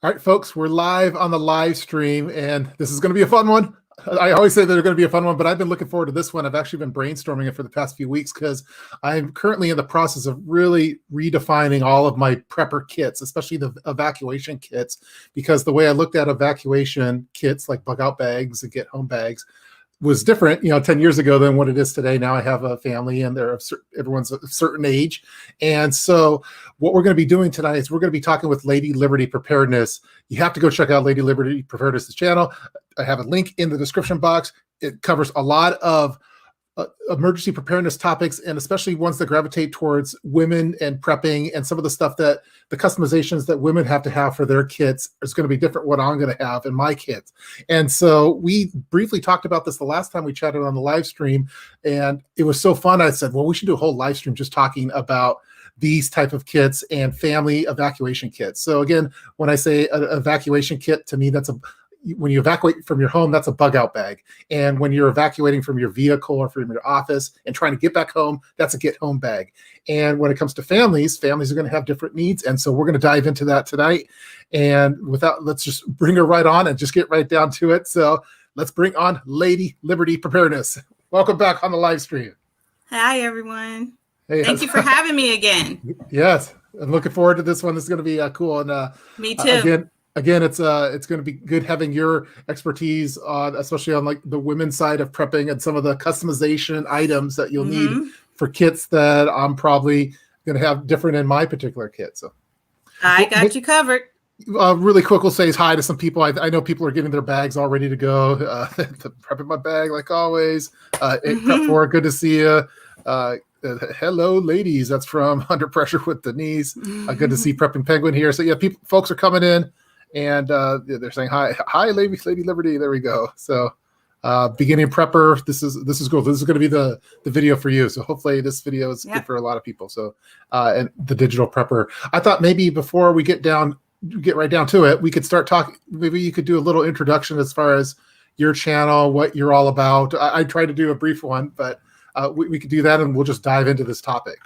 All right, folks, we're live on the live stream, and this is going to be a fun one. I always say they're going to be a fun one, but I've been looking forward to this one. I've actually been brainstorming it for the past few weeks because I'm currently in the process of really redefining all of my prepper kits, especially the evacuation kits, because the way I looked at evacuation kits like bug out bags and get home bags was different, 10 years ago than what it is today. Now I have a family and everyone's a certain age. And so what we're going to be doing tonight is we're going to be talking with Lady Liberty Preparedness. You have to go check out Lady Liberty Preparedness' channel. I have a link in the description box. It covers a lot of emergency preparedness topics, and especially ones that gravitate towards women and prepping, and some of the stuff that the customizations that women have to have for their kits is going to be different what I'm going to have in my kits. And so we briefly talked about this the last time we chatted on the live stream, and it was so fun. I said, well, we should do a whole live stream just talking about these type of kits and family evacuation kits. So again, when I say an evacuation kit, to me, when you evacuate from your home, that's a bug out bag. And when you're evacuating from your vehicle or from your office and trying to get back home, that's a get home bag. And when it comes to families are going to have different needs. And so we're going to dive into that tonight. And let's just bring her right on and just get right down to it. So let's bring on Lady Liberty Preparedness. Welcome back on the live stream. Hi, everyone. Hey, Thank you for having me again. Yes. I'm looking forward to this one. This is going to be cool. And me too. Again, it's going to be good having your expertise on, especially on like the women's side of prepping and some of the customization items that you'll need for kits that I'm probably going to have different in my particular kit. So I got you covered. Really quick, we'll say hi to some people. I know people are getting their bags all ready to go. Prepping my bag like always. Prep for good to see you. Hello, ladies. That's from Under Pressure with Denise. Good to see Prepping Penguin here. So yeah, folks are coming in. And they're saying hi, Lady Liberty. There we go. So, beginning prepper. This is cool. This is going to be the video for you. So hopefully this video is good for a lot of people. So, and the digital prepper. I thought maybe before we get right down to it, we could start talking. Maybe you could do a little introduction as far as your channel, what you're all about. I tried to do a brief one, but we could do that, and we'll just dive into this topic.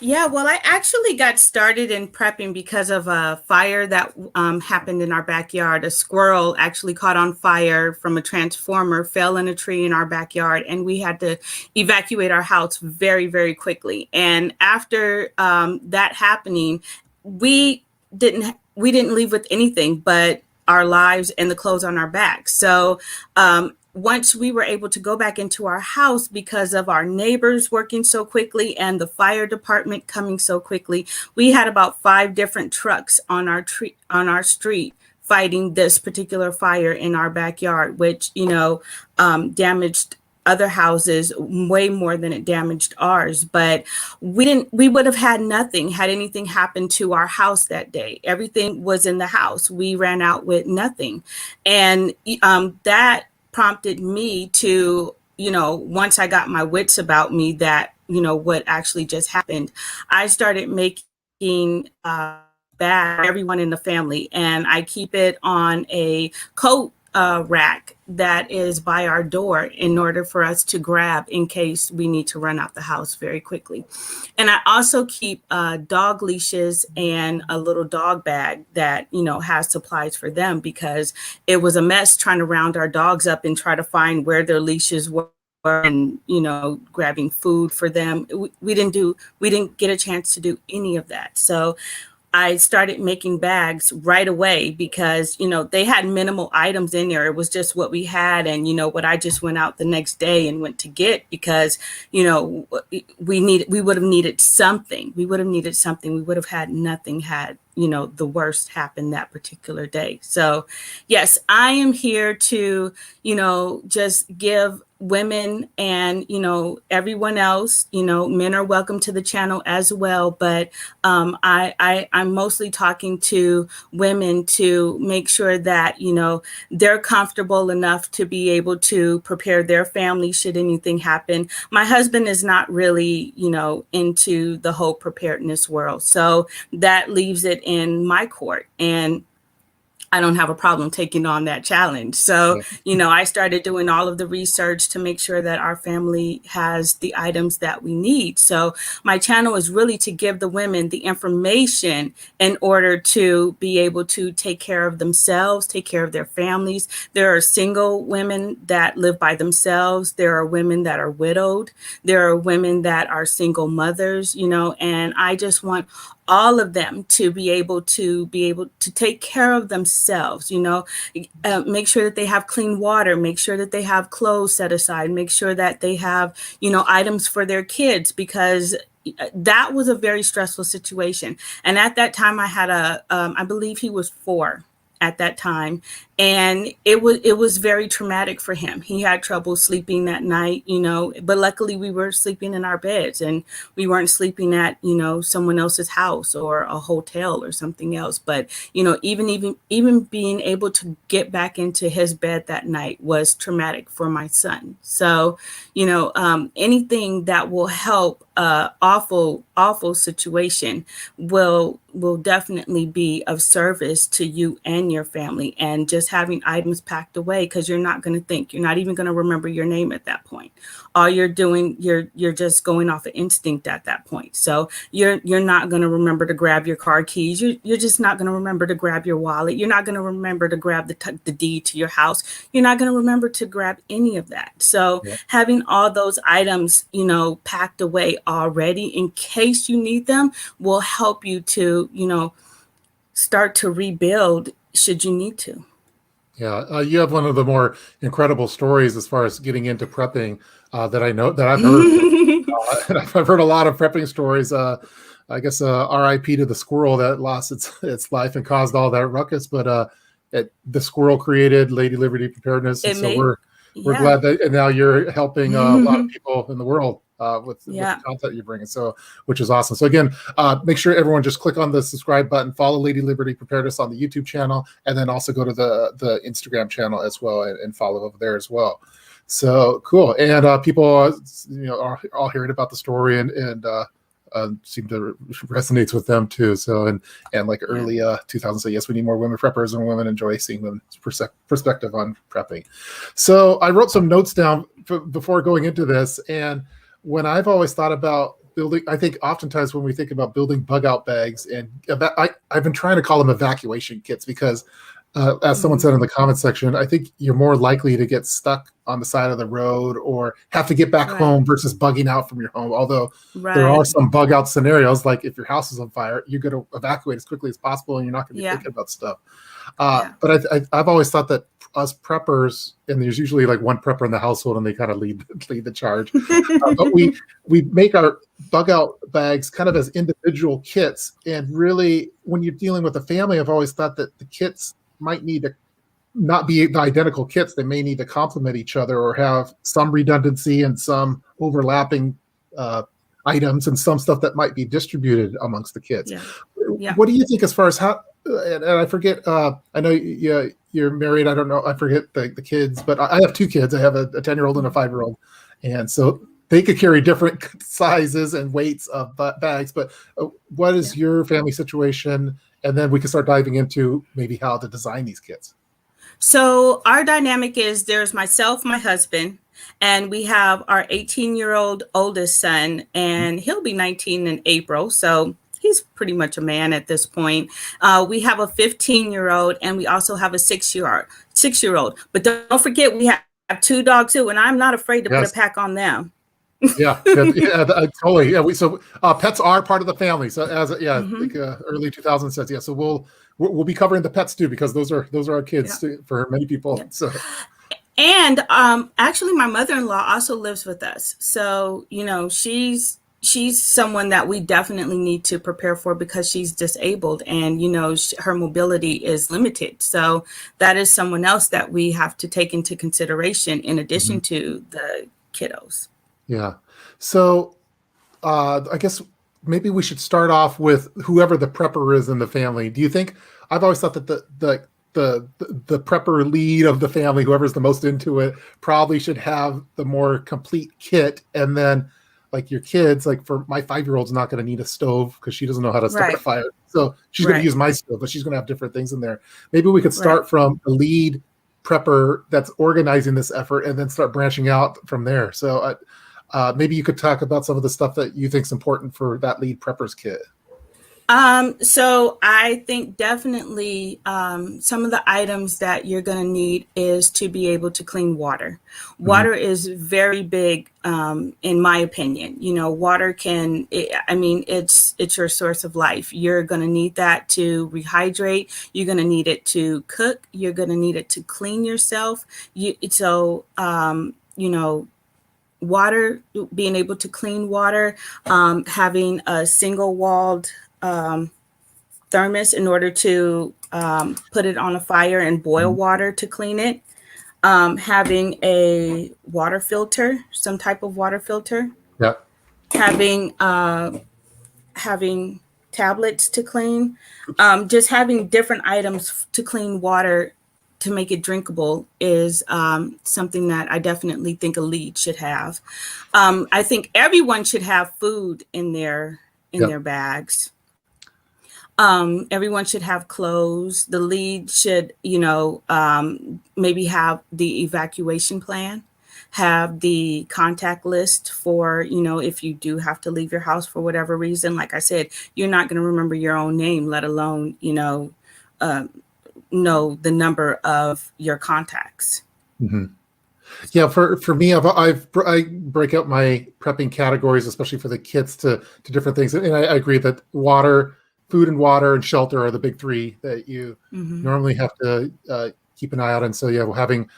Yeah, well, I actually got started in prepping because of a fire that happened in our backyard. A squirrel actually caught on fire from a transformer, fell in a tree in our backyard, and we had to evacuate our house very, very quickly. And after that happening, we didn't leave with anything but our lives and the clothes on our backs. So once we were able to go back into our house because of our neighbors working so quickly and the fire department coming so quickly, we had about 5 different trucks on our street fighting this particular fire in our backyard, which, damaged other houses way more than it damaged ours. But we would have had nothing had anything happened to our house that day. Everything was in the house. We ran out with nothing. And that prompted me to, once I got my wits about me that, what actually just happened, I started making bag for everyone in the family. And I keep it on a coat rack that is by our door in order for us to grab in case we need to run out the house very quickly. And I also keep dog leashes and a little dog bag that, has supplies for them, because it was a mess trying to round our dogs up and try to find where their leashes were and, grabbing food for them. We didn't get a chance to do any of that. So I started making bags right away because, they had minimal items in there. It was just what we had and, what I just went out the next day and went to get because, we would have needed something. We would have had nothing had, the worst happened that particular day. So, yes, I am here to, just give women and, everyone else, men are welcome to the channel as well. But I'm mostly talking to women to make sure that, they're comfortable enough to be able to prepare their family should anything happen. My husband is not really, into the whole preparedness world. So that leaves it in my court. And I don't have a problem taking on that challenge. So, I started doing all of the research to make sure that our family has the items that we need. So my channel is really to give the women the information in order to be able to take care of themselves, take care of their families. There are single women that live by themselves. There are women that are widowed. There are women that are single mothers, and I just want all of them to be able to take care of themselves, make sure that they have clean water, make sure that they have clothes set aside, make sure that they have, items for their kids, because that was a very stressful situation. And at that time I had I believe he was 4 at that time. And it was very traumatic for him. He had trouble sleeping that night, but luckily we were sleeping in our beds, and we weren't sleeping at, someone else's house or a hotel or something else. But, even being able to get back into his bed that night was traumatic for my son. So, anything that will help awful situation will definitely be of service to you and your family. And just having items packed away, because you're not going to think, you're not even going to remember your name at that point. All you're doing, you're just going off of instinct at that point. So you're not going to remember to grab your car keys. You're just not going to remember to grab your wallet. You're not going to remember to grab the deed to your house. You're not going to remember to grab any of that. So having all those items, packed away already in case you need them will help you to, start to rebuild should you need to. Yeah, you have one of the more incredible stories as far as getting into prepping that I've heard. I've heard a lot of prepping stories. I guess R.I.P. to the squirrel that lost its life and caused all that ruckus. But the squirrel created Lady Liberty Preparedness, and we're glad that, and now you're helping a lot of people in the world with the content you're bringing, which is awesome. So again, make sure everyone just click on the subscribe button, follow Lady Liberty Preparedness on the YouTube channel, and then also go to the Instagram channel as well and follow over there as well. So cool. And people are all hearing about the story and seem to resonates with them too. So and like early 2000s, so yes, we need more women preppers, and women enjoy seeing them perspective on prepping. So I wrote some notes down before going into this, and when I've always thought about building, I think oftentimes when we think about building bug out bags, and I've been trying to call them evacuation kits because as someone said in the comment section, I think you're more likely to get stuck on the side of the road or have to get back home versus bugging out from your home. Although there are some bug out scenarios, like if your house is on fire, you're going to evacuate as quickly as possible and you're not going to be thinking about stuff. But I've always thought that us preppers, and there's usually like one prepper in the household and they kind of lead the charge. But we make our bug out bags kind of as individual kits. And really, when you're dealing with a family, I've always thought that the kits might need to not be the identical kits. They may need to complement each other or have some redundancy and some overlapping items and some stuff that might be distributed amongst the kits. What do you think as far as how, and I forget, I know you're married. I don't know. I forget the kids, but I have 2 kids. I have a 10-year-old and a 5-year-old. And so they could carry different sizes and weights of bags, but what is your family situation? And then we can start diving into maybe how to design these kits. So our dynamic is there's myself, my husband, and we have our 18-year-old oldest son, and he'll be 19 in April. So he's pretty much a man at this point. We have a 15-year-old, and we also have a 6-year-old. But don't forget, we have 2 dogs too, and I'm not afraid to put a pack on them. Totally. So pets are part of the family. So as like early 2000s says, so we'll be covering the pets too, because those are our kids too, for many people. So. And actually, my mother-in-law also lives with us. So she's someone that we definitely need to prepare for because she's disabled, and her mobility is limited. So that is someone else that we have to take into consideration in addition to the kiddos. Yeah. So I guess maybe we should start off with whoever the prepper is in the family. Do you think, I've always thought that the prepper lead of the family, whoever's the most into it, probably should have the more complete kit. And then like your kids, like for my 5-year-old's not going to need a stove because she doesn't know how to start a fire. So she's going to Right. use my stove, but she's going to have different things in there. Maybe we could start Right. from the lead prepper that's organizing this effort and then start branching out from there. So maybe you could talk about some of the stuff that you think is important for that lead prepper's kit. So I think definitely some of the items that you're going to need is to be able to clean water. Mm-hmm. Water is very big, in my opinion. You know, water can, I mean, it's your source of life. You're going to need that to rehydrate. You're going to need it to cook. You're going to need it to clean yourself. You know, water, being able to clean water, having a single walled thermos in order to put it on a fire and boil water to clean it, having a water filter, some type of water filter, Yeah. having tablets to clean, just having different items to clean water to make it drinkable is something that I definitely think a lead should have. I think everyone should have food in their bags. Everyone should have clothes. The lead should, maybe have the evacuation plan, have the contact list for, if you do have to leave your house for whatever reason. Like I said, you're not going to remember your own name, let alone, know the number of your contacts. Mm-hmm. Yeah, for me, I break out my prepping categories, especially for the kits, to different things, and I agree that food and water and shelter are the big three that you normally have to keep an eye out. And so, yeah, having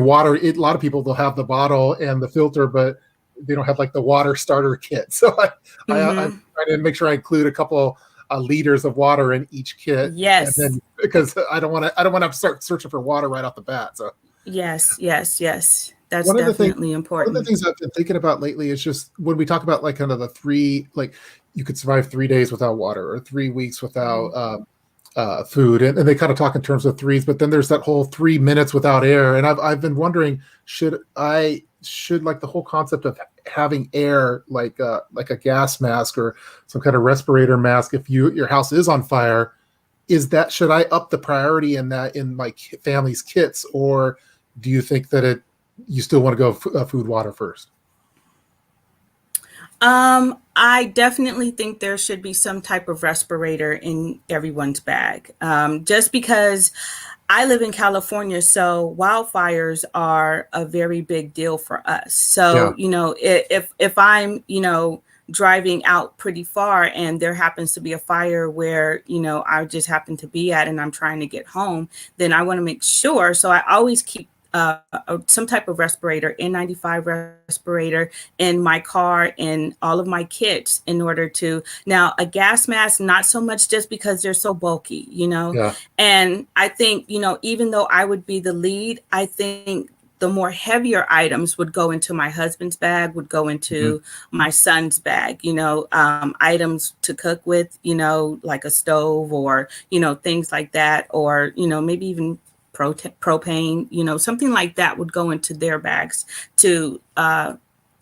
water, a lot of people, they'll have the bottle and the filter, but they don't have like the water starter kit. So I try to make sure I include a couple liters of water in each kit. Yes. And then, because I don't want to have to start searching for water right off the bat. So yes. That's one definitely important. One of the things I've been thinking about lately is just when we talk about like kind of the three, like you could survive 3 days without water or 3 weeks without food, and they kind of talk in terms of threes, but then there's that whole 3 minutes without air, and I've been wondering, should like the whole concept of having air, like a gas mask or some kind of respirator mask if your house is on fire, should I up the priority in that in my family's kits, or do you think that you still want to go food water first? I definitely think there should be some type of respirator in everyone's bag. Just because I live in California, so wildfires are a very big deal for us. So, if I'm, driving out pretty far and there happens to be a fire where, I just happen to be at and I'm trying to get home, then I want to make sure. So I always keep some type of respirator, N95 respirator in my car and all of my kits in order to, now a gas mask, not so much just because they're so bulky, and I think, even though I would be the lead, I think the more heavier items would go into my husband's bag, would go into my son's bag, items to cook with, like a stove or, things like that, or, maybe even propane, something like that would go into their bags to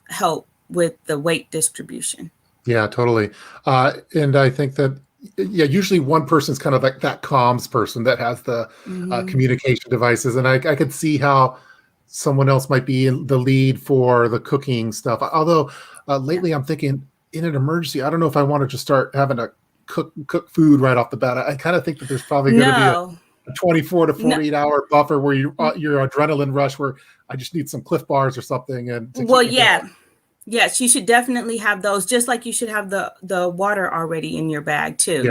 help with the weight distribution. Yeah, totally. And I think that, usually one person's kind of like that comms person that has the communication devices. And I could see how someone else might be in the lead for the cooking stuff. Although lately I'm thinking in an emergency, I don't know if I want to just start having to cook food right off the bat. I kind of think that there's probably going to be a 24 to 48 hour buffer where your adrenaline rush, where I just need some Cliff Bars or something. And Yes, you should definitely have those, just like you should have the water already in your bag too,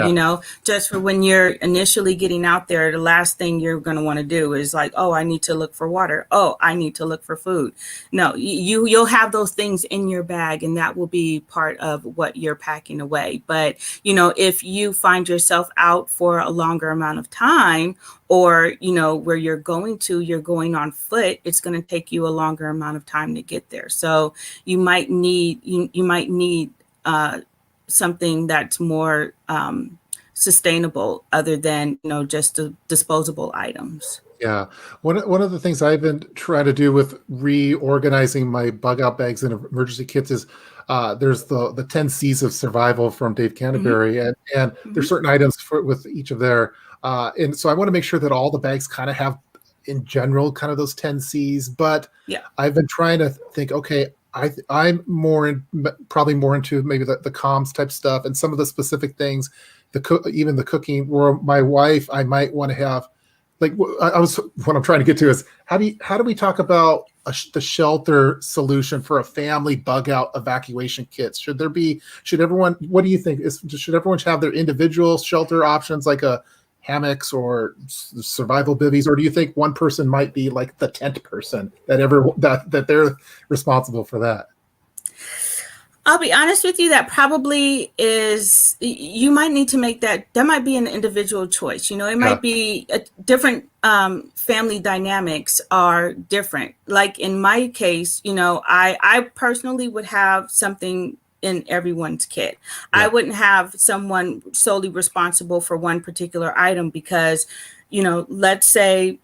just for when you're initially getting out there, the last thing you're going to want to do is like, oh, I need to look for water. Oh, I need to look for food. No, you'll have those things in your bag, and that will be part of what you're packing away. But, if you find yourself out for a longer amount of time, or, where you're going on foot, it's going to take you a longer amount of time to get there. So you might need something that's more sustainable, other than, just the disposable items. Yeah. One of the things I've been trying to do with reorganizing my bug out bags and emergency kits is there's the 10 C's of survival from Dave Hmm. Canterbury, and there's Hmm. certain items with each of their and so I want to make sure that all the bags kind of have in general kind of those 10 C's, but Yeah. I've been trying to think, okay, I'm probably more into maybe the comms type stuff and some of the specific things, even the cooking, where my wife, I might want to have like what I'm trying to get to is how do we talk about the shelter solution for a family bug out evacuation kits? Should everyone, what do you think, should everyone have their individual shelter options like a hammocks or survival bivvies, or do you think one person might be like the tent person that they're responsible for that? I'll be honest with you, that probably is, you might need to make that might be an individual choice. It Yeah, might be a different family dynamics are different. Like in my case, I personally would have something in everyone's kit. I yeah, wouldn't have someone solely responsible for one particular item because, let's say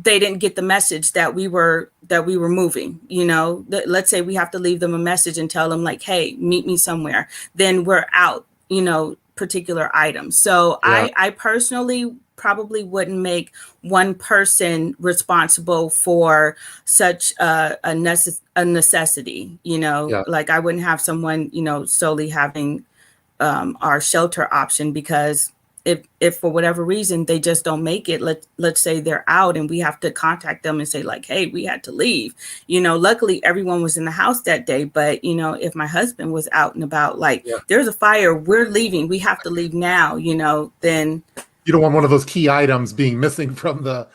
they didn't get the message that we were moving. Let's say we have to leave them a message and tell them like, hey, meet me somewhere, then we're out, particular items. So yeah, I personally probably wouldn't make one person responsible for such a necessity. yeah. Like I wouldn't have someone solely having our shelter option, because if for whatever reason they just don't make it, let's say they're out and we have to contact them and say like, hey, we had to leave. Luckily everyone was in the house that day, but if my husband was out and about, like Yeah. there's a fire, we're leaving, we have to leave now, then You don't want one of those key items being missing from the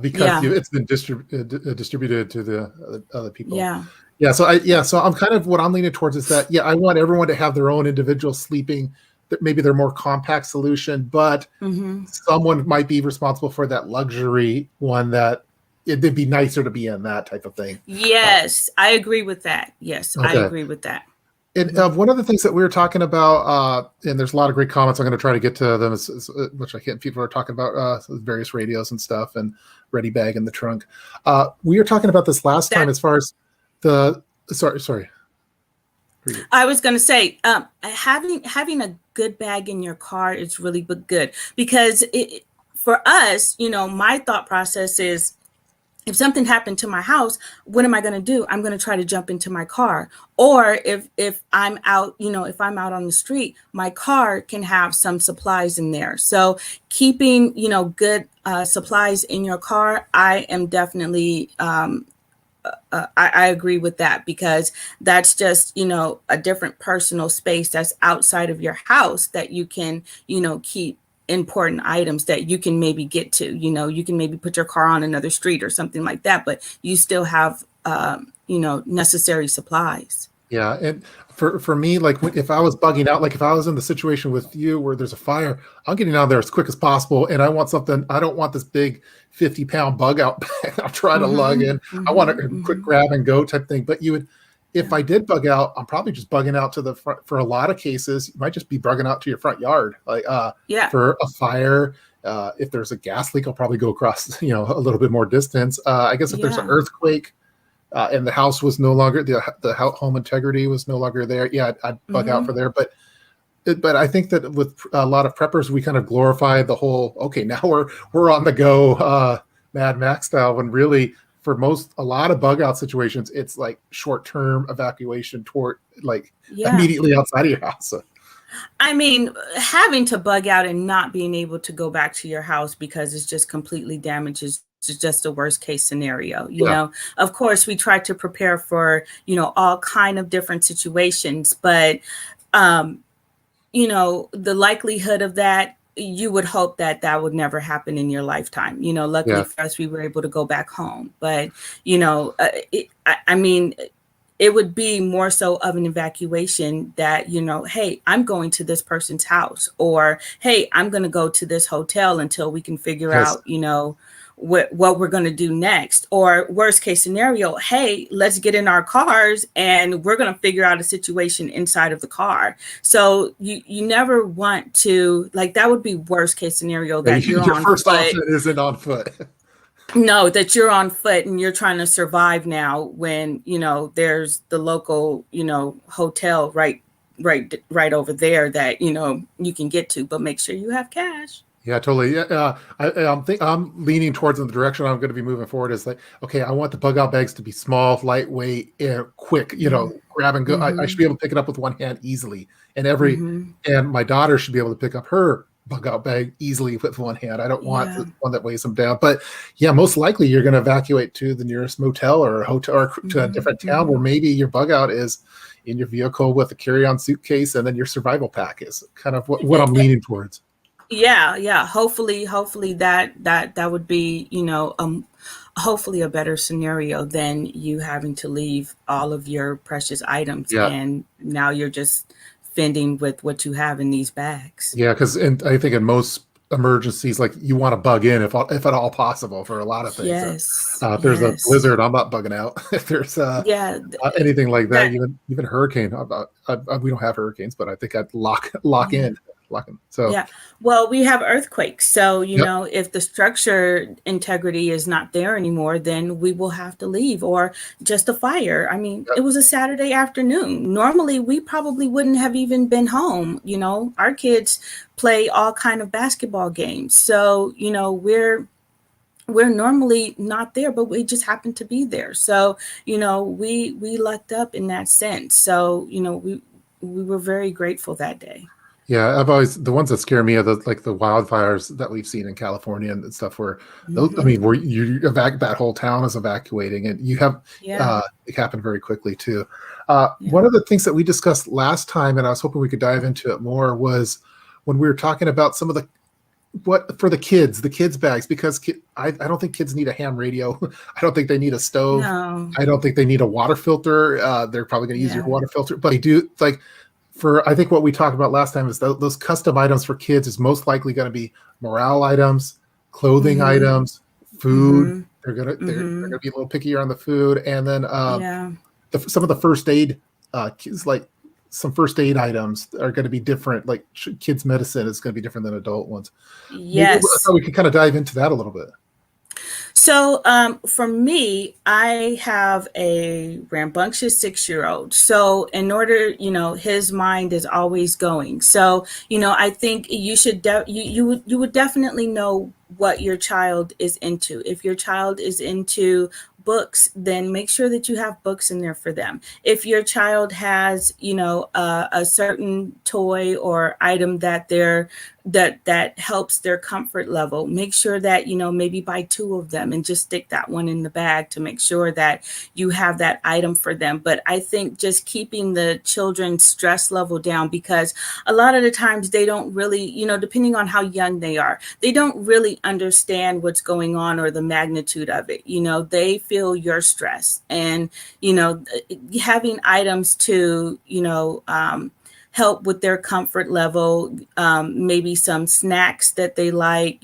because yeah, it's been distributed to the other people. yeah. Yeah, so I'm kind of what I'm leaning towards is that I want everyone to have their own individual sleeping, that maybe they're more compact solution, but Hmm. someone might be responsible for that luxury one that it'd be nicer to be in, that type of thing. Uh, Yes, I agree with that. Yes, I okay. agree with that. And Hmm. one of the things that we were talking about, and there's a lot of great comments. I'm going to try to get to them, which I can't. People are talking about various radios and stuff, and ready bag in the trunk. We were talking about this last time That as far as the. Sorry. I was going to say, having a good bag in your car is really good, because for us, my thought process is, if something happened to my house, what am I going to do? I'm going to try to jump into my car. Or if I'm out, if I'm out on the street, my car can have some supplies in there. So keeping, good supplies in your car, I am definitely I agree with that, because that's just, a different personal space that's outside of your house that you can, keep important items that you can maybe get to. You can maybe put your car on another street or something like that, but you still have, necessary supplies. Yeah, and for me, like if I was bugging out, like if I was in the situation with you where there's a fire, I'm getting out there as quick as possible, and I want something. I don't want this big 50-pound bug out bag I'll try to lug Hmm. in. I want Hmm. a quick Hmm. grab and go type thing. But if Yeah. I did bug out, I'm probably just bugging out to the front. For a lot of cases, you might just be bugging out to your front yard, like Yeah. for a fire. If there's a gas leak, I'll probably go across, a little bit more distance. I guess if there's an Yeah. earthquake and the house was no longer the home integrity was no longer there. Yeah, I'd bug out Hmm. for there. But I think that with a lot of preppers, we kind of glorify the whole. Okay, now we're on the go, Mad Max style. When really, for a lot of bug out situations, it's like short term evacuation toward like Yeah. immediately outside of your house. I mean, having to bug out and not being able to go back to your house because it's just completely damaged is just the worst case scenario. Yeah, Of course, we try to prepare for, all kind of different situations, but, um, the likelihood of that, you would hope that that would never happen in your lifetime. Luckily yeah, for us, we were able to go back home, but, I mean, it would be more so of an evacuation that, hey, I'm going to this person's house, or hey, I'm going to go to this hotel until we can figure yes, out, what we're going to do next. Or worst case scenario, hey, let's get in our cars and we're going to figure out a situation inside of the car. So you never want to, like, that would be worst case scenario, yeah. that you're Your on first foot. option isn't on foot. No, that you're on foot and you're trying to survive now when, there's the local, hotel right over there that, you can get to, but make sure you have cash. Yeah, totally. Yeah, I'm leaning towards in the direction I'm going to be moving forward is like, okay, I want the bug out bags to be small, lightweight, and quick. Grab and go. I should Mm-hmm. be able to pick it up with one hand easily, and Mm-hmm. my daughter should be able to pick up her bug out bag easily with one hand. I don't want Yeah. the one that weighs them down. But yeah, most likely you're going to evacuate to the nearest motel or a hotel or to a different town where Mm-hmm. maybe your bug out is in your vehicle with a carry-on suitcase, and then your survival pack is kind of what I'm leaning towards. Yeah. Hopefully that would be, hopefully a better scenario than you having to leave all of your precious items Yeah. and now you're just fending with what you have in these bags. Yeah, because I think in most emergencies, like you want to bug in if at all possible for a lot of things. Yes. If there's a Yes. blizzard, I'm not bugging out. If there's Yeah. anything like that, That. even hurricane, we don't have hurricanes, but I think I'd lock Yeah. in. So Yeah. Well, we have earthquakes. So, yep, if the structure integrity is not there anymore, then we will have to leave or just a fire. I mean, yep, it was a Saturday afternoon. Normally, we probably wouldn't have even been home. Our kids play all kind of basketball games. So, we're normally not there, but we just happen to be there. So, we lucked up in that sense. So, we were very grateful that day. yeah. I've always the ones that scare me are the wildfires that we've seen in California and stuff where those, I Hmm. mean, where that whole town is evacuating, and you have Yeah. it happen very quickly too. Yeah. One of the things that we discussed last time, and I was hoping we could dive into it more, was when we were talking about some of what for the kids bags, because I don't think kids need a ham radio. I don't think they need a stove. No. I don't think they need a water filter. They're probably going to use your Yeah. water filter, but they do like for I think what we talked about last time is those custom items for kids is most likely going to be morale items, clothing Mhm. items, food. Mhm. They're gonna Mhm. be a little pickier on the food, and then Yeah. some of the first aid, like some first aid items are going to be different. Like kids' medicine is going to be different than adult ones. Maybe I Yes. thought we could kind of dive into that a little bit. So, for me, I have a rambunctious 6-year-old. So, in order, his mind is always going. So, I think you should you would definitely know what your child is into. If your child is into books, then make sure that you have books in there for them. If your child has, a certain toy or item that helps their comfort level, make sure that maybe buy two of them and just stick that one in the bag to make sure that you have that item for them. But I think just keeping the children's stress level down, because a lot of the times they don't really, depending on how young they are, they don't really understand what's going on or the magnitude of it. They feel your stress, and having items to help with their comfort level, maybe some snacks that they like.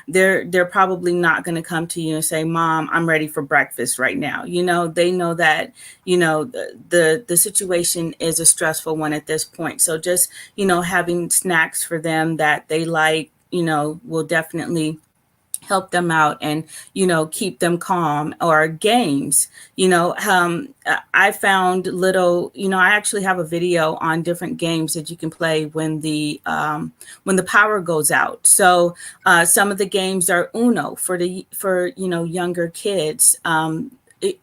They're probably not going to come to you and say, "Mom, I'm ready for breakfast right now." They know that the situation is a stressful one at this point. So just having snacks for them that they like, will definitely help them out and keep them calm. Or games, I found little, I actually have a video on different games that you can play when the power goes out. So some of the games are Uno for younger kids.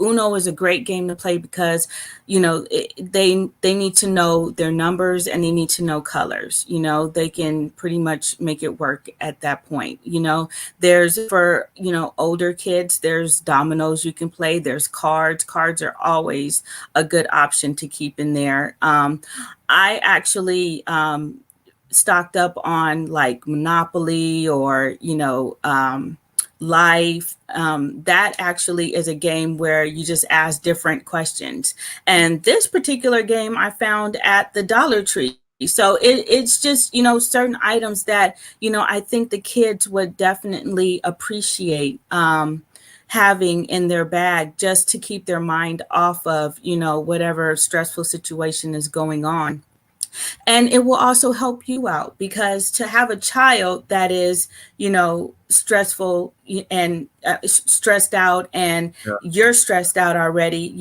Uno is a great game to play because they need to know their numbers and they need to know colors. They can pretty much make it work at that point. There's for older kids, there's dominoes you can play, there's cards are always a good option to keep in there. I actually stocked up on like Monopoly or Life. That actually is a game where you just ask different questions. And this particular game I found at the Dollar Tree. So it's just, certain items that, I think the kids would definitely appreciate having in their bag, just to keep their mind off of, whatever stressful situation is going on. And it will also help you out, because to have a child that is, stressful and stressed out, and Yeah. you're stressed out already,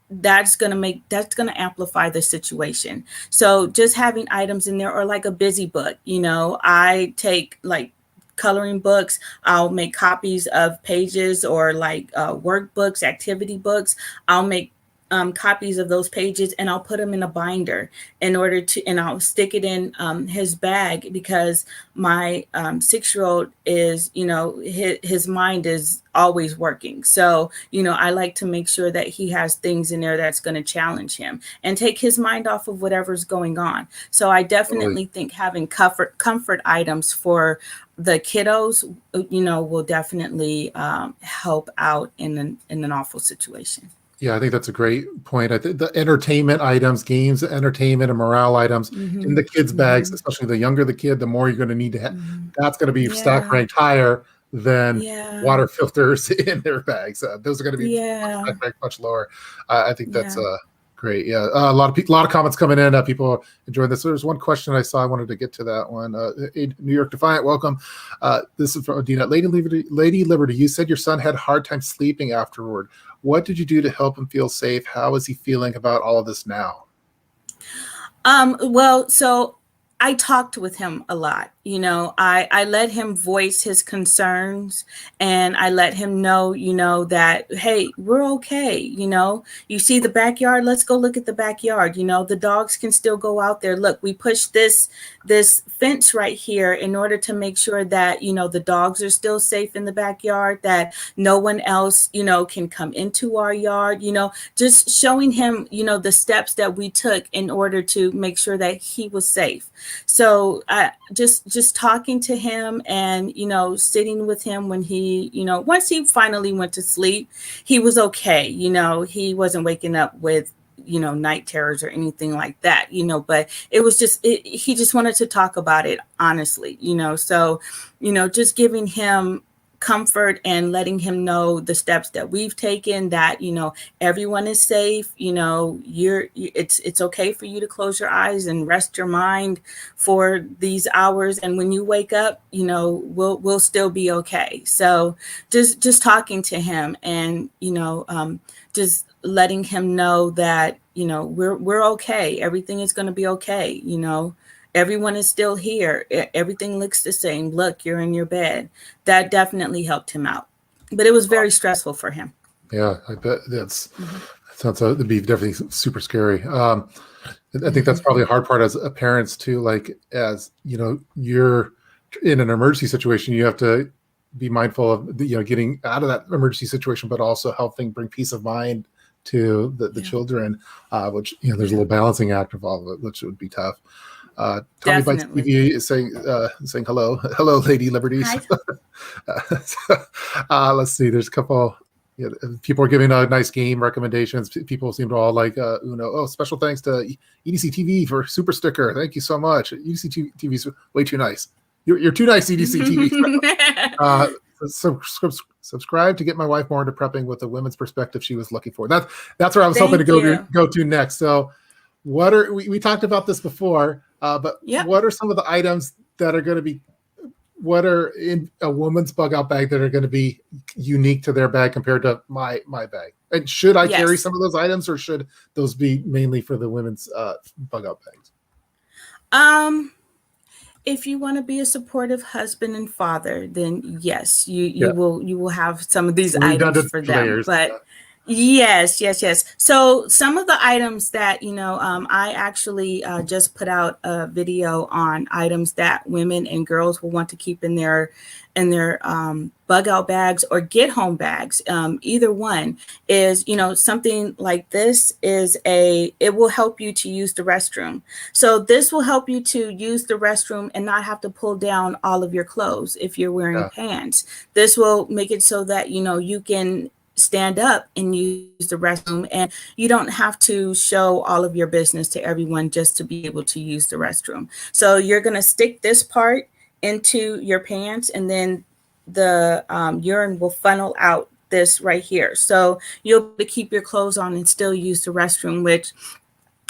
that's going to amplify the situation. So just having items in there, or like a busy book, I take like coloring books. I'll make copies of pages, or like workbooks, activity books. I'll make copies of those pages, and I'll put them in a binder and I'll stick it in his bag, because my 6-year-old is, his mind is always working. So, I like to make sure that he has things in there that's going to challenge him and take his mind off of whatever's going on. So I definitely think having comfort items for the kiddos, will definitely help out in an awful situation. Yeah, I think that's a great point. I think the entertainment items, games, entertainment, and morale items in the kids' bags, especially the younger the kid, the more you're going to need to have. That's going to be stack ranked higher than water filters in their bags. Those are going to be stack ranked much lower. I think that's great. Yeah, a lot of comments coming in. People enjoying this. There's one question I saw. I wanted to get to that one. New York Defiant, welcome. This is from Adina. Lady Liberty, you said your son had a hard time sleeping afterward. What did you do to help him feel safe? How is he feeling about all of this now? Well, so I talked with him a lot. I let him voice his concerns, and I let him know, that, hey, we're okay. You see the backyard, let's go look at the backyard. The dogs can still go out there. Look, we pushed this fence right here in order to make sure that, the dogs are still safe in the backyard, that no one else, can come into our yard, just showing him, the steps that we took in order to make sure that he was safe. So just talking to him, and sitting with him when he, once he finally went to sleep, he was okay. He wasn't waking up with night terrors or anything like that, but it was just he just wanted to talk about it honestly. So just giving him comfort and letting him know the steps that we've taken, that everyone is safe. It's okay for you to close your eyes and rest your mind for these hours, and when you wake up, we'll still be okay. So just talking to him, and just letting him know that we're okay, everything is going to be okay. Everyone is still here. Everything looks the same. Look, you're in your bed. That definitely helped him out. But it was very stressful for him. Yeah, I bet that sounds to be definitely super scary. I think that's probably a hard part as a parents too. Like, as you're in an emergency situation, you have to be mindful of getting out of that emergency situation, but also helping bring peace of mind to the children, which there's a little balancing act involved, which would be tough. Tommy Bites TV is saying hello, Lady Liberty. Let's see. There's a couple. People are giving nice game recommendations. People seem to all like Uno. Oh, special thanks to EDC TV for super sticker. Thank you so much. EDC TV is way too nice. You're too nice, EDC TV. Subscribe to get my wife more into prepping with the women's perspective she was looking for. That's where I was hoping to go to next. So, what are we talked about this before? But what are some of the items that are going to be, what are in a woman's bug out bag that are going to be unique to their bag compared to my bag? And should I carry some of those items, or should those be mainly for the women's bug out bags? If you want to be a supportive husband and father, then yes, you will have some of these items for them. Layers, but yes. So some of the items that I actually just put out a video on items that women and girls will want to keep in their bug out bags or get home bags. Either one is, something like this it will help you to use the restroom. So this will help you to use the restroom and not have to pull down all of your clothes if you're wearing pants. This will make it so that, you can stand up and use the restroom, and you don't have to show all of your business to everyone just to be able to use the restroom. So you're going to stick this part into your pants, and then the urine will funnel out this right here. So you'll be able to keep your clothes on and still use the restroom, which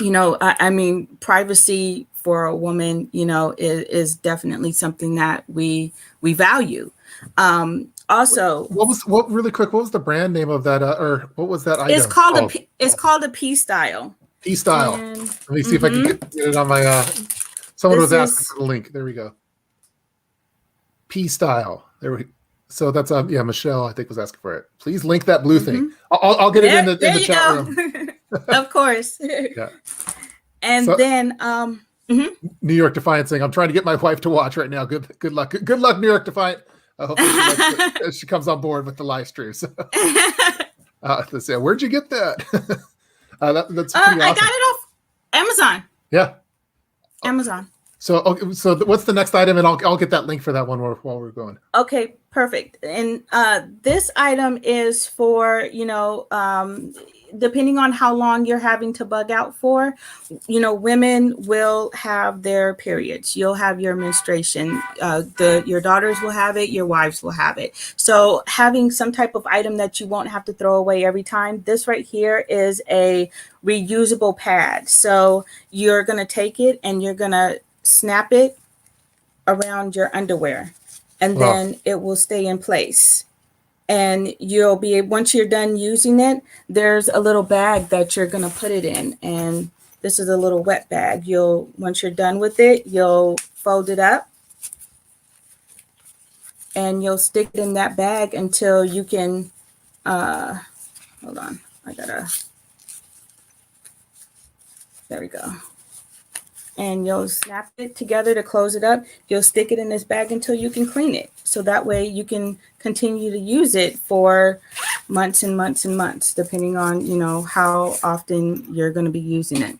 I mean, privacy for a woman, is definitely something that we value. Also, what really quick? What was the brand name of that, or what was that it's item called called? it's called a P style. P style. And Let me see if I can get it on my. Someone was asking for the link. There we go. P style. There we. So that's Michelle, I think, was asking for it. Please link that blue thing. I'll get it in the chat room. Of course. Yeah. And then New York Defiant saying, I'm trying to get my wife to watch right now. Good luck. Good luck, New York Defiant. I hope she comes on board with the live stream. So, let's see. Where'd you get that? That's pretty awesome. I got it off Amazon. Yeah. Amazon. So what's the next item? And I'll get that link for that one while we're going. Okay, perfect. And this item is for, depending on how long you're having to bug out for, women will have their periods. You'll have your menstruation. Your daughters will have it. Your wives will have it. So having some type of item that you won't have to throw away every time. This right here is a reusable pad. So you're going to take it and you're going to snap it around your underwear, and then it will stay in place. And you'll be, once you're done using it, there's a little bag that you're going to put it in. And this is a little wet bag. Once you're done with it, you'll fold it up and you'll stick it in that bag until you can, hold on. There we go. And you'll snap it together to close it up. You'll stick it in this bag until you can clean it. So that way you can continue to use it for months and months and months, depending on, how often you're going to be using it.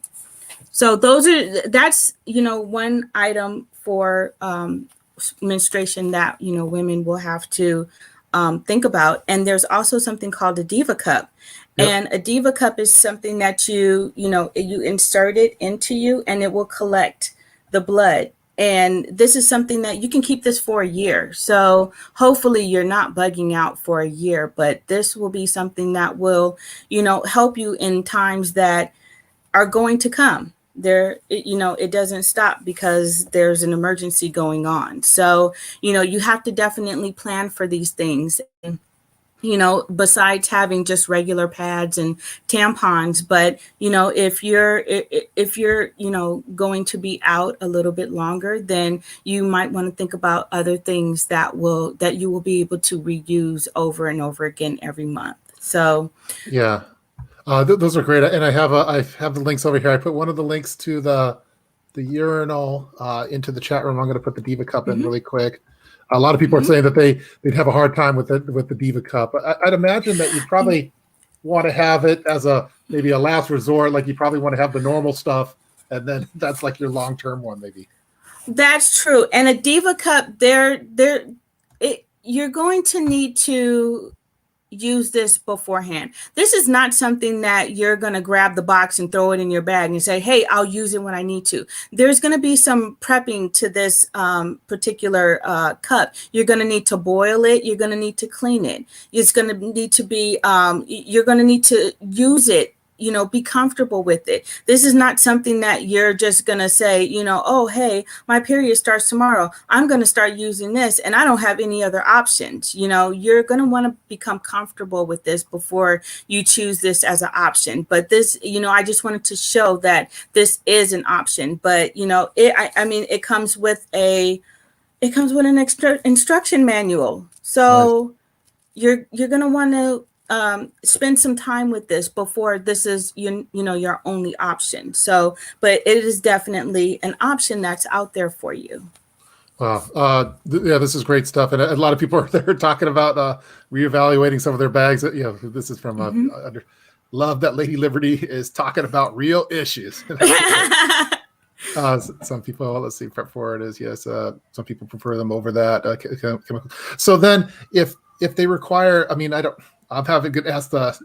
So that's one item for menstruation that, women will have to think about. And there's also something called a Diva Cup. Yep. And a Diva Cup is something that you insert it into you and it will collect the blood. And this is something that you can keep this for a year. So hopefully you're not bugging out for a year, but this will be something that will, help you in times that are going to come. It doesn't stop because there's an emergency going on. So, you have to definitely plan for these things. Besides having just regular pads and tampons, but, if you're, going to be out a little bit longer, then you might want to think about other things that you will be able to reuse over and over again every month. So, yeah, those are great. And I have the links over here. I put one of the links to the urinal into the chat room. I'm going to put the Diva Cup in really quick. A lot of people are saying that they'd have a hard time with the Diva Cup. I'd imagine that you probably want to have it as maybe a last resort. Like you probably want to have the normal stuff, and then that's like your long-term one, maybe. That's true. And a Diva Cup, you're going to need to use this beforehand. This is not something that you're going to grab the box and throw it in your bag and say, hey, I'll use it when I need to. There's going to be some prepping to this particular cup. You're going to need to boil it. You're going to need to clean it. It's going to need to be, you're going to need to use it, be comfortable with it. This is not something that you're just going to say, oh, hey, my period starts tomorrow. I'm going to start using this and I don't have any other options. You're going to want to become comfortable with this before you choose this as an option. But this, I just wanted to show that this is an option. But, it comes with an instruction manual. So you're going to want to spend some time with this before this is your only option. So, but it is definitely an option that's out there for you. Wow. This is great stuff. And a lot of people are there talking about reevaluating some of their bags. This is from love that Lady Liberty is talking about real issues. Some people, let's see, prep for it is yes. Some people prefer them over that. So then if they require, I'm having to ask the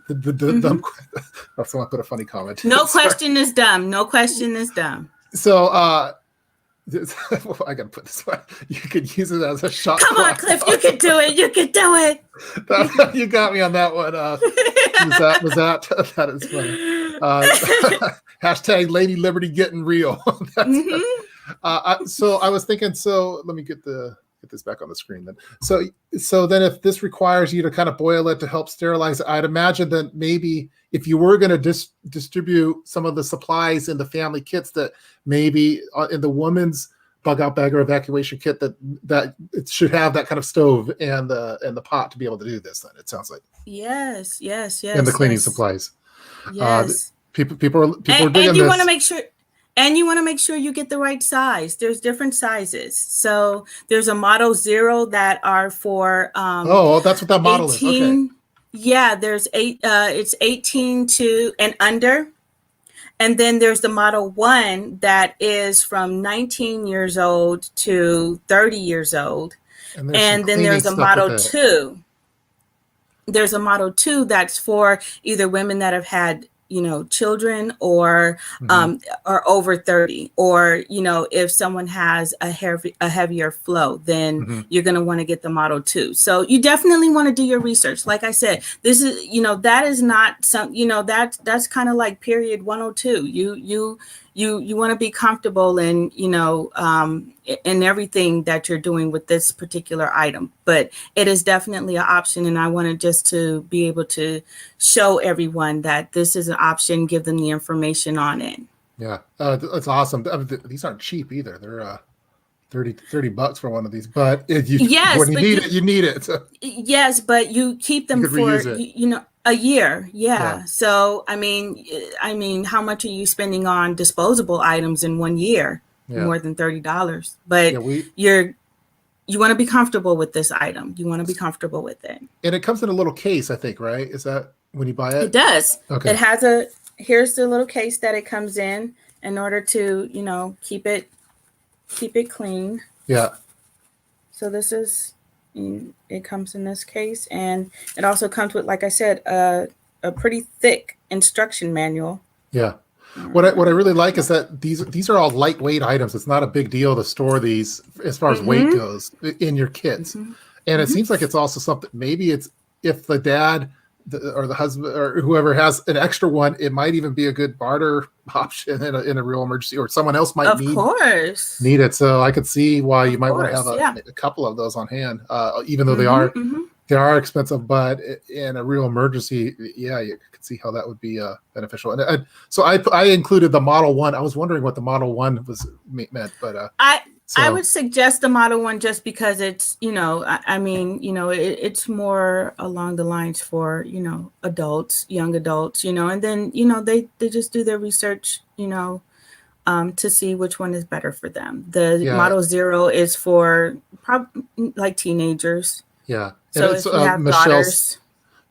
dumb question. Someone put a funny comment. No question is dumb. No question is dumb. So I gotta put this one. You could use it as a shot. Come on, Cliff, you can do it. You can do it. You got me on that one. Was that is funny. Hashtag Lady Liberty getting real. So I was thinking, so let me get this back on the screen then. So then if this requires you to kind of boil it to help sterilize it, I'd imagine that maybe if you were going to distribute some of the supplies in the family kits, that maybe in the woman's bug out bag or evacuation kit, that it should have that kind of stove and the pot to be able to do this. Then it sounds like yes. And the cleaning supplies. Yes. People are digging and you this. want to make sure. And you want to make sure you get the right size. There's different sizes. So there's a model 0 that are for that's what that model 18, is. Okay. Yeah, there's it's 18 to and under. And then there's the model 1 that is from 19 years old to 30 years old. And then there's a model 2. There's a model 2 that's for either women that have had children or over 30, or if someone has a heavier flow, then you're going to want to get the model 2. So you definitely want to do your research. Like I said, this is that is not some that's kind of like period 102. You want to be comfortable in in everything that you're doing with this particular item, but it is definitely an option, and I wanted just to be able to show everyone that this is an option, give them the information on it. Yeah, it's awesome. These aren't cheap either. They're $30 for one of these, but when you need it, you need it. So. Yes, but you keep them for a year. Yeah. So I mean, how much are you spending on disposable items in 1 year? Yeah. More than $30. But you want to be comfortable with this item. You want to be comfortable with it. And it comes in a little case, I think, right? Is that when you buy it? It does. Okay. It has here's the little case that it comes in order to, keep it clean. Yeah. So this is, it comes in this case, and it also comes with, like I said, a pretty thick instruction manual. Yeah. What I really like is that these are all lightweight items. It's not a big deal to store these as far as weight goes in your kits. And it seems like it's also something, maybe it's if the dad or the husband or whoever has an extra one, it might even be a good barter option in a real emergency, or someone else might need it. So I could see why you might want to have a couple of those on hand, even though they are expensive, but in a real emergency, you could see how that would be beneficial. And so I included the Model 1. I was wondering what the Model 1 meant, but I would suggest the Model 1 just because it's, it's more along the lines for, adults, young adults, and then, they just do their research, to see which one is better for them. The Model 0 is for probably like teenagers. Yeah. So if you have daughters.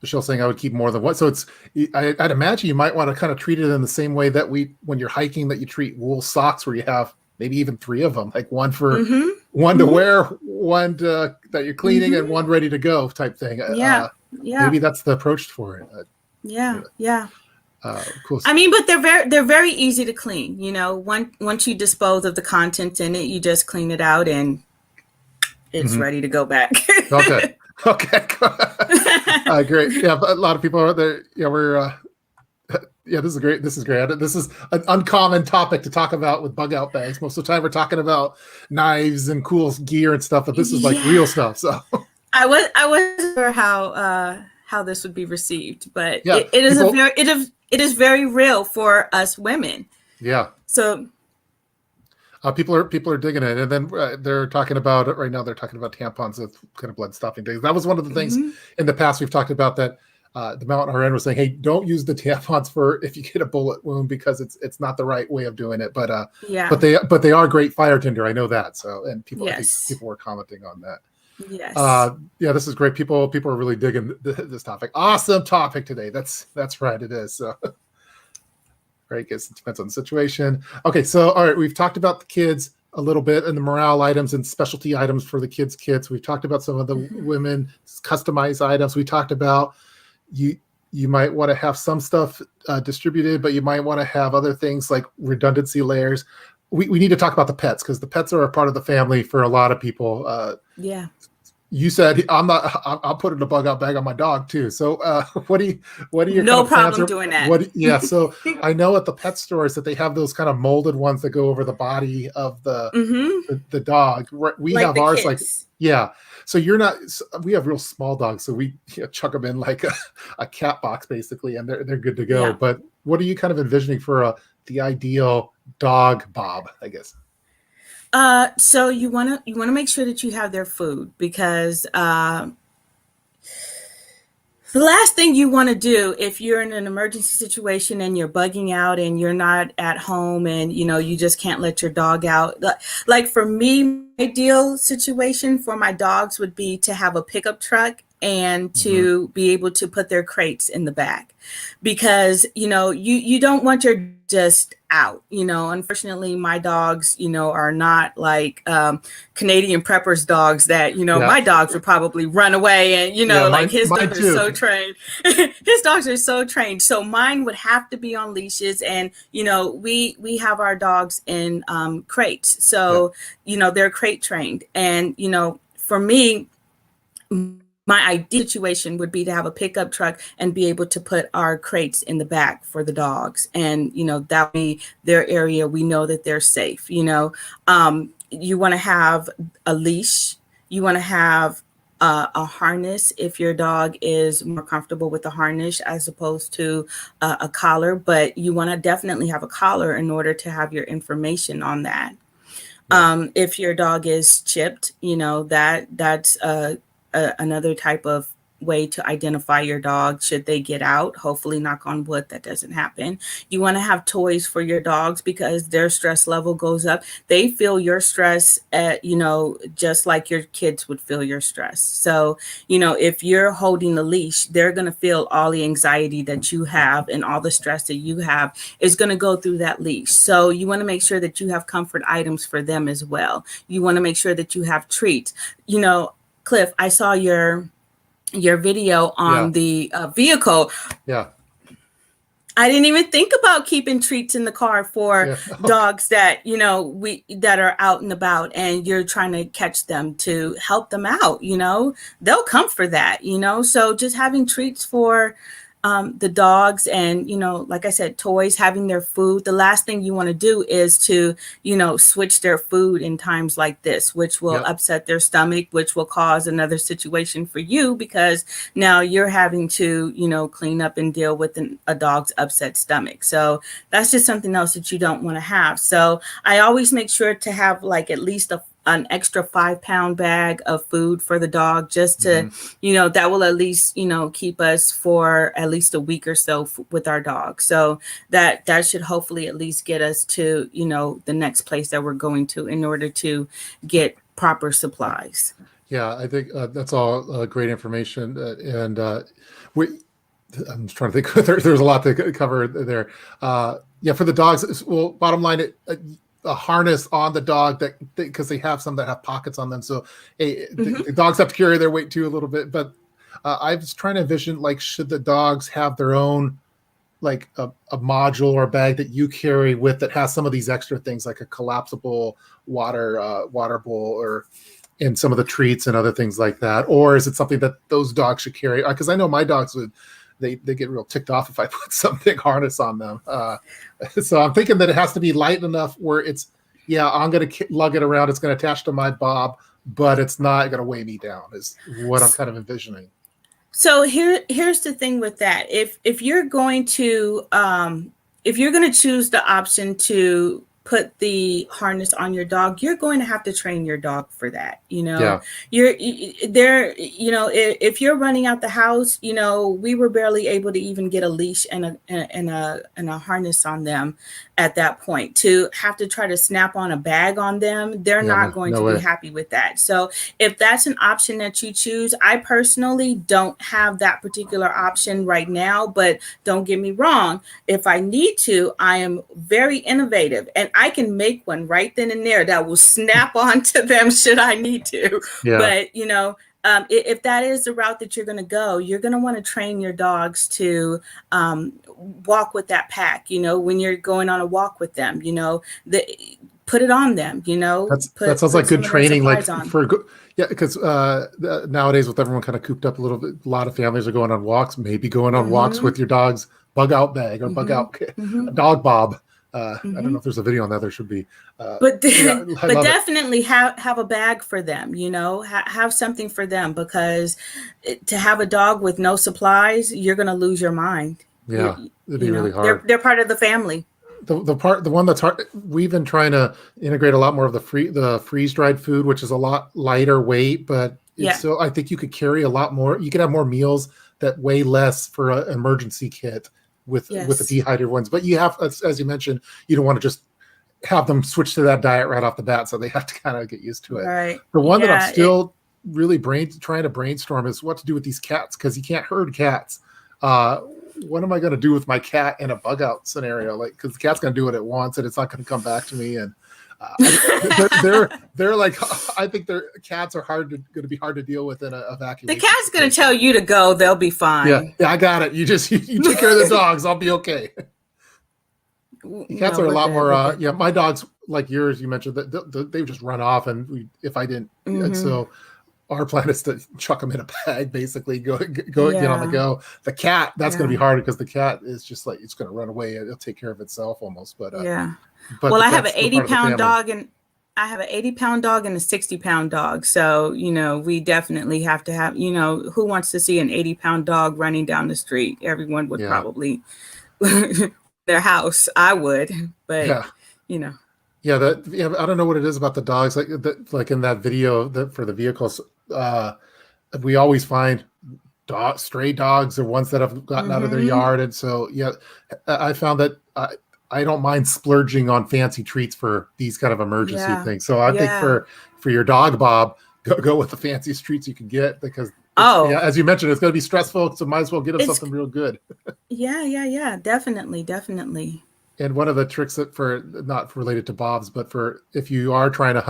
Michelle's saying I would keep more than one. So I'd imagine you might want to kind of treat it in the same way that when you're hiking, that you treat wool socks, where you have maybe even 3 of them, like one for one to wear, one that you're cleaning, and one ready to go type thing. Maybe that's the approach for it. Cool. I mean, but they're very easy to clean. Once you dispose of the contents in it, you just clean it out and it's ready to go back. Okay. Great. Yeah, a lot of people are there. Yeah, we're. This is great. This is an uncommon topic to talk about with bug out bags. Most of the time, we're talking about knives and cool gear and stuff, but this is like real stuff. So I wasn't sure how this would be received, but it is very real for us women. Yeah. So. People are digging it, and then they're talking about it right now. They're talking about tampons with kind of blood stopping things. That was one of the things in the past we've talked about, that the Mountain RN was saying, "Hey, don't use the tampons for if you get a bullet wound, because it's not the right way of doing it." But they are great fire tinder. I know that. So, and people I think people were commenting on that. Yes. This is great. People are really digging this topic. Awesome topic today. That's right. It is. So. Right, it depends on the situation. Okay, so all right, we've talked about the kids a little bit and the morale items and specialty items for the kids' kits. We've talked about some of the women customized items. We talked about you might want to have some stuff distributed, but you might want to have other things like redundancy layers. We need to talk about the pets, because the pets are a part of the family for a lot of people. you said I'm not. I'll put in a bug out bag on my dog too. So, what are your No kind of plans? problem Or doing that. what? Yeah. So I know at the pet stores that they have those kind of molded ones that go over the body of the dog. We Like have the ours like, kids. yeah. So you're not. We have real small dogs, so we chuck them in like a cat box basically, and they're good to go. Yeah. But what are you kind of envisioning for the ideal dog, Bob? I guess. So you wanna make sure that you have their food because the last thing you want to do if you're in an emergency situation and you're bugging out and you're not at home and you just can't let your dog out. Like for me, my ideal situation for my dogs would be to have a pickup truck and Mhm. to be able to put their crates in the back because you don't want your just out. Unfortunately my dogs are not like Canadian preppers dogs that Yeah. my dogs would probably run away and Yeah. like Mine. his Mine dogs are so too. trained. His dogs are so trained, so mine would have to be on leashes. And we have our dogs in crates, Yeah. so they're crate trained. And for me, my ideal situation would be to have a pickup truck and be able to put our crates in the back for the dogs. And, that way their area, we know that they're safe. You want to have a leash. You want to have a harness if your dog is more comfortable with the harness as opposed to a collar. But you want to definitely have a collar in order to have your information on that. Yeah. If your dog is chipped, that's another type of way to identify your dog should they get out. Hopefully, knock on wood, that doesn't happen. You want to have toys for your dogs because their stress level goes up. They feel your stress just like your kids would feel your stress. So, if you're holding the leash, they're going to feel all the anxiety that you have and all the stress that you have is going to go through that leash. So you want to make sure that you have comfort items for them as well. You want to make sure that you have treats. Cliff, I saw your video Yeah. on the vehicle. Yeah. I didn't even think about keeping treats in the car for Yeah. dogs that that are out and about, and you're trying to catch them to help them out. They'll come for that. So just having treats for the dogs, and like I said, toys, having their food. The last thing you want to do is to switch their food in times like this, which will Yeah. upset their stomach, which will cause another situation for you because now you're having to clean up and deal with a dog's upset stomach. So that's just something else that you don't want to have. So I always make sure to have like at least an extra 5-pound bag of food for the dog, just to Mhm. that will at least keep us for at least a week or so with our dog. So that should hopefully at least get us to the next place that we're going to in order to get proper supplies. Yeah, I think that's all great information, and we. I'm just trying to think. There's a lot to cover there. Yeah, for the dogs. Well, bottom line, a harness on the dog that because they have some that have pockets on them, so hey, the dogs have to carry their weight too a little bit. But I was trying to envision like should the dogs have their own like a module or a bag that you carry with that has some of these extra things like a collapsible water bowl or and some of the treats and other things like that, or is it something that those dogs should carry? Because I know my dogs would they get real ticked off if I put some big harness on them. So I'm thinking that it has to be light enough where it's I'm going to lug it around, it's going to attach to my bob, but it's not going to weigh me down is what I'm kind of envisioning. So here's the thing with that. If you're going to choose the option to put the harness on your dog, you're going to have to train your dog for that. Yeah. You're there. If you're running out the house, we were barely able to even get a leash and a harness on them at that point. To have to try to snap on a bag on them, they're Yeah, not going no to way. be happy with that. So if that's an option that you choose, I personally don't have that particular option right now, but don't get me wrong. If I need to, I am very innovative and I can make one right then and there that will snap onto them should I need to. Yeah. But, if that is the route that you're going to go, you're going to want to train your dogs to walk with that pack, when you're going on a walk with them, put it on them, That sounds like good training, like on. yeah, because nowadays with everyone kind of cooped up a little bit, a lot of families are going on walks, maybe going on walks with your dog's bug out bag or bug out dog bob. I don't know if there's a video on that. There should be. But but definitely have a bag for them, have something for them, because to have a dog with no supplies, you're going to lose your mind. Yeah, it'd be really hard. They're part of the family. The one that's hard, we've been trying to integrate a lot more of the freeze dried food, which is a lot lighter weight, but so I think you could carry a lot more. You could have more meals that weigh less for an emergency kit with the dehydrated ones. But you have, as you mentioned, you don't want to just have them switch to that diet right off the bat, so they have to kind of get used to it. Right. The one that I'm still really trying to brainstorm is what to do with these cats, because you can't herd cats. What am I going to do with my cat in a bug out scenario? Like, because the cat's going to do what it wants and it's not going to come back to me. And they're like, I think their cats are going to be hard to deal with in an evacuation. The cat's going to tell you to go. They'll be fine. Yeah, I got it. You take care of the dogs. I'll be okay. Cats are a lot more. My dogs, like yours, you mentioned that they just run off, and if I didn't, and so. Our plan is to chuck them in a bag, basically get on the go. The cat, that's going to be hard, because the cat is just like, it's going to run away. It'll take care of itself almost. But well, I have an 80-pound dog, and I have an 80-pound dog and a 60-pound dog. So, we definitely have to have, who wants to see an 80-pound dog running down the street? Everyone would probably their house. I would, but Yeah, I don't know what it is about the dogs. Like in that video for the vehicles, we always find stray dogs or ones that have gotten out of their yard, and so I found that I don't mind splurging on fancy treats for these kind of emergency things. So I think for your dog, Bob, go with the fanciest treats you can get, because as you mentioned, it's going to be stressful, so might as well get them something real good. Definitely. And one of the tricks not related to Bob's, but for if you are trying to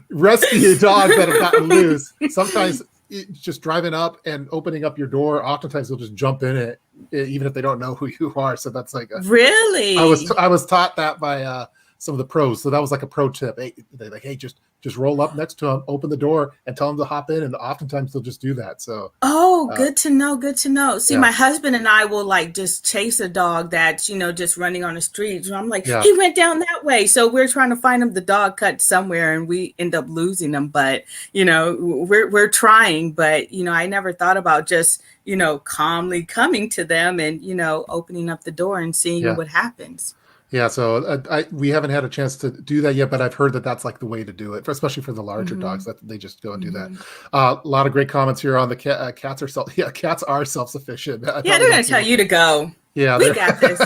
rescue dogs that have gotten loose, sometimes just driving up and opening up your door, oftentimes they'll just jump in it, even if they don't know who you are. So that's like really. I was taught that by some of the pros. So that was like a pro tip. They're like, hey, just roll up next to them, open the door, and tell them to hop in. And oftentimes they'll just do that. So good to know. See, my husband and I will just chase a dog that's just running on the street. So I'm like, he went down that way. So we're trying to find him the dog cut somewhere, and we end up losing him. But we're trying. But I never thought about just calmly coming to them and opening up the door and seeing what happens. Yeah, so we haven't had a chance to do that yet, but I've heard that that's like the way to do it, especially for the larger dogs, that they just go and do that. A lot of great comments here on the cats are cats are self-sufficient. They're going to tell you to go. Yeah, we got this.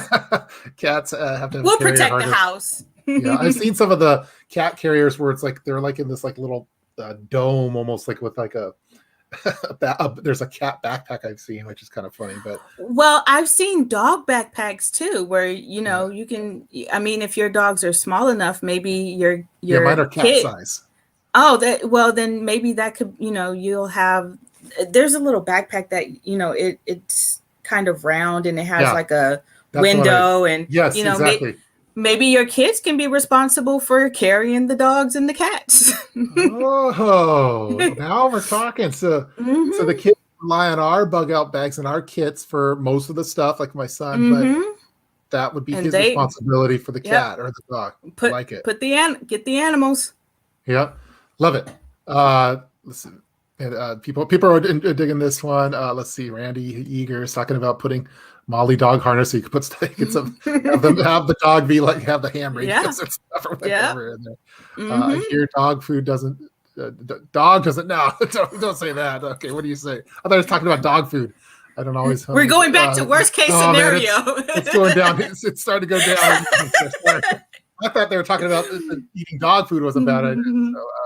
Cats have to. We'll protect the house. I've seen some of the cat carriers where it's like they're like in this like little dome, almost like with like a. There's a cat backpack I've seen, which is kind of funny. But I've seen dog backpacks too, where you can. I mean, if your dogs are small enough, maybe your mine are cat size. Then maybe that could you'll have. There's a little backpack that it's kind of round and it has like a window and exactly. Maybe your kids can be responsible for carrying the dogs and the cats. Oh, now we're talking. So the kids rely on our bug out bags and our kits for most of the stuff, like my son, but that would be his responsibility for the cat or the dog. Get the animals. Yeah, love it. Listen, and people are digging this one. Let's see, Randy Eager is talking about putting Molly dog harness, so you could have the dog be like have the ham radius or stuff or whatever in there. I hear dog food doesn't. Dog doesn't. No, don't say that. Okay, what do you say? I thought I was talking about dog food. I don't always. We're going back to worst case scenario. Man, it's going down. It's starting to go down. I thought they were talking about eating dog food was a bad idea.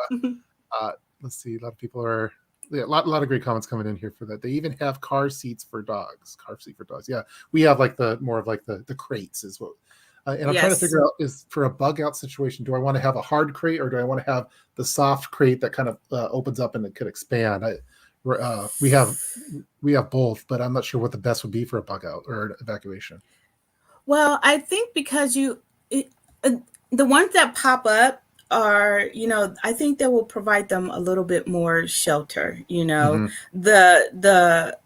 So, let's see. A lot of people are. Yeah, a lot of great comments coming in here for that. They even have car seats for dogs. Car seat for dogs. Yeah, we have like the crates is what. And I'm trying to figure out, is for a bug out situation, do I want to have a hard crate or do I want to have the soft crate that kind of opens up and it could expand? We have both, but I'm not sure what the best would be for a bug out or an evacuation. Well, I think because the ones that pop up are, I think that will provide them a little bit more shelter. Hmm. The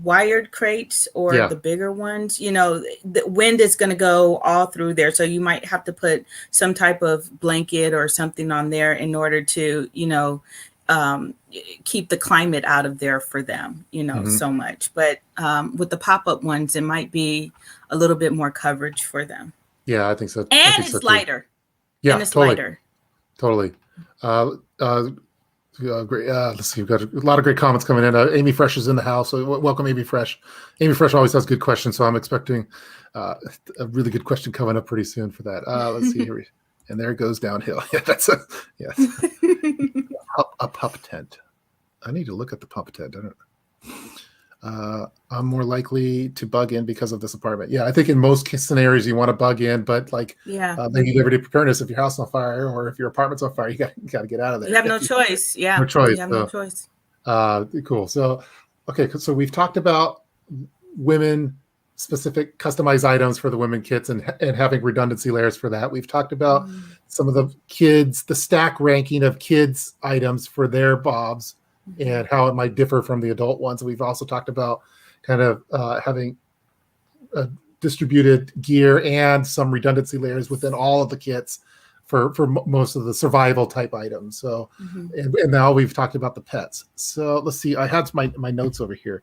wired crates or Yeah. the bigger ones, the wind is going to go all through there. So you might have to put some type of blanket or something on there in order to, um, keep the climate out of there for them, Hmm. so much. But with the pop up ones, it might be a little bit more coverage for them. Yeah, I think so. I And think so it's too. lighter. And Yeah, it's totally. lighter. Totally. Uh, uh, great. Let's see. We've got a lot of great comments coming in. Amy Fresh is in the house. So welcome, Amy Fresh. Amy Fresh always has good questions. So I'm expecting uh, a really good question coming up pretty soon for that. Let's see here. And there it goes downhill. Yeah, yes. A pup tent. I need to look at the pup tent. I don't. I'm more likely to bug in because of this apartment. Yeah, I think in most scenarios you want to bug in, but like Yeah. Lady Liberty Preparedness, if your house is on fire or if your apartment's on fire, you got to get out of You there. have no choice. No Yeah. choice. You have no So, choice. cool. So, okay, so we've talked about women specific customized items for the women kits and having redundancy layers for that. We've talked about some of the kids, the stack ranking of kids items for their bobs and how it might differ from the adult ones. We've also talked about kind of having distributed gear and some redundancy layers within all of the kits for most of the survival type items. So, and now we've talked about the pets. So let's see. I had my notes over here.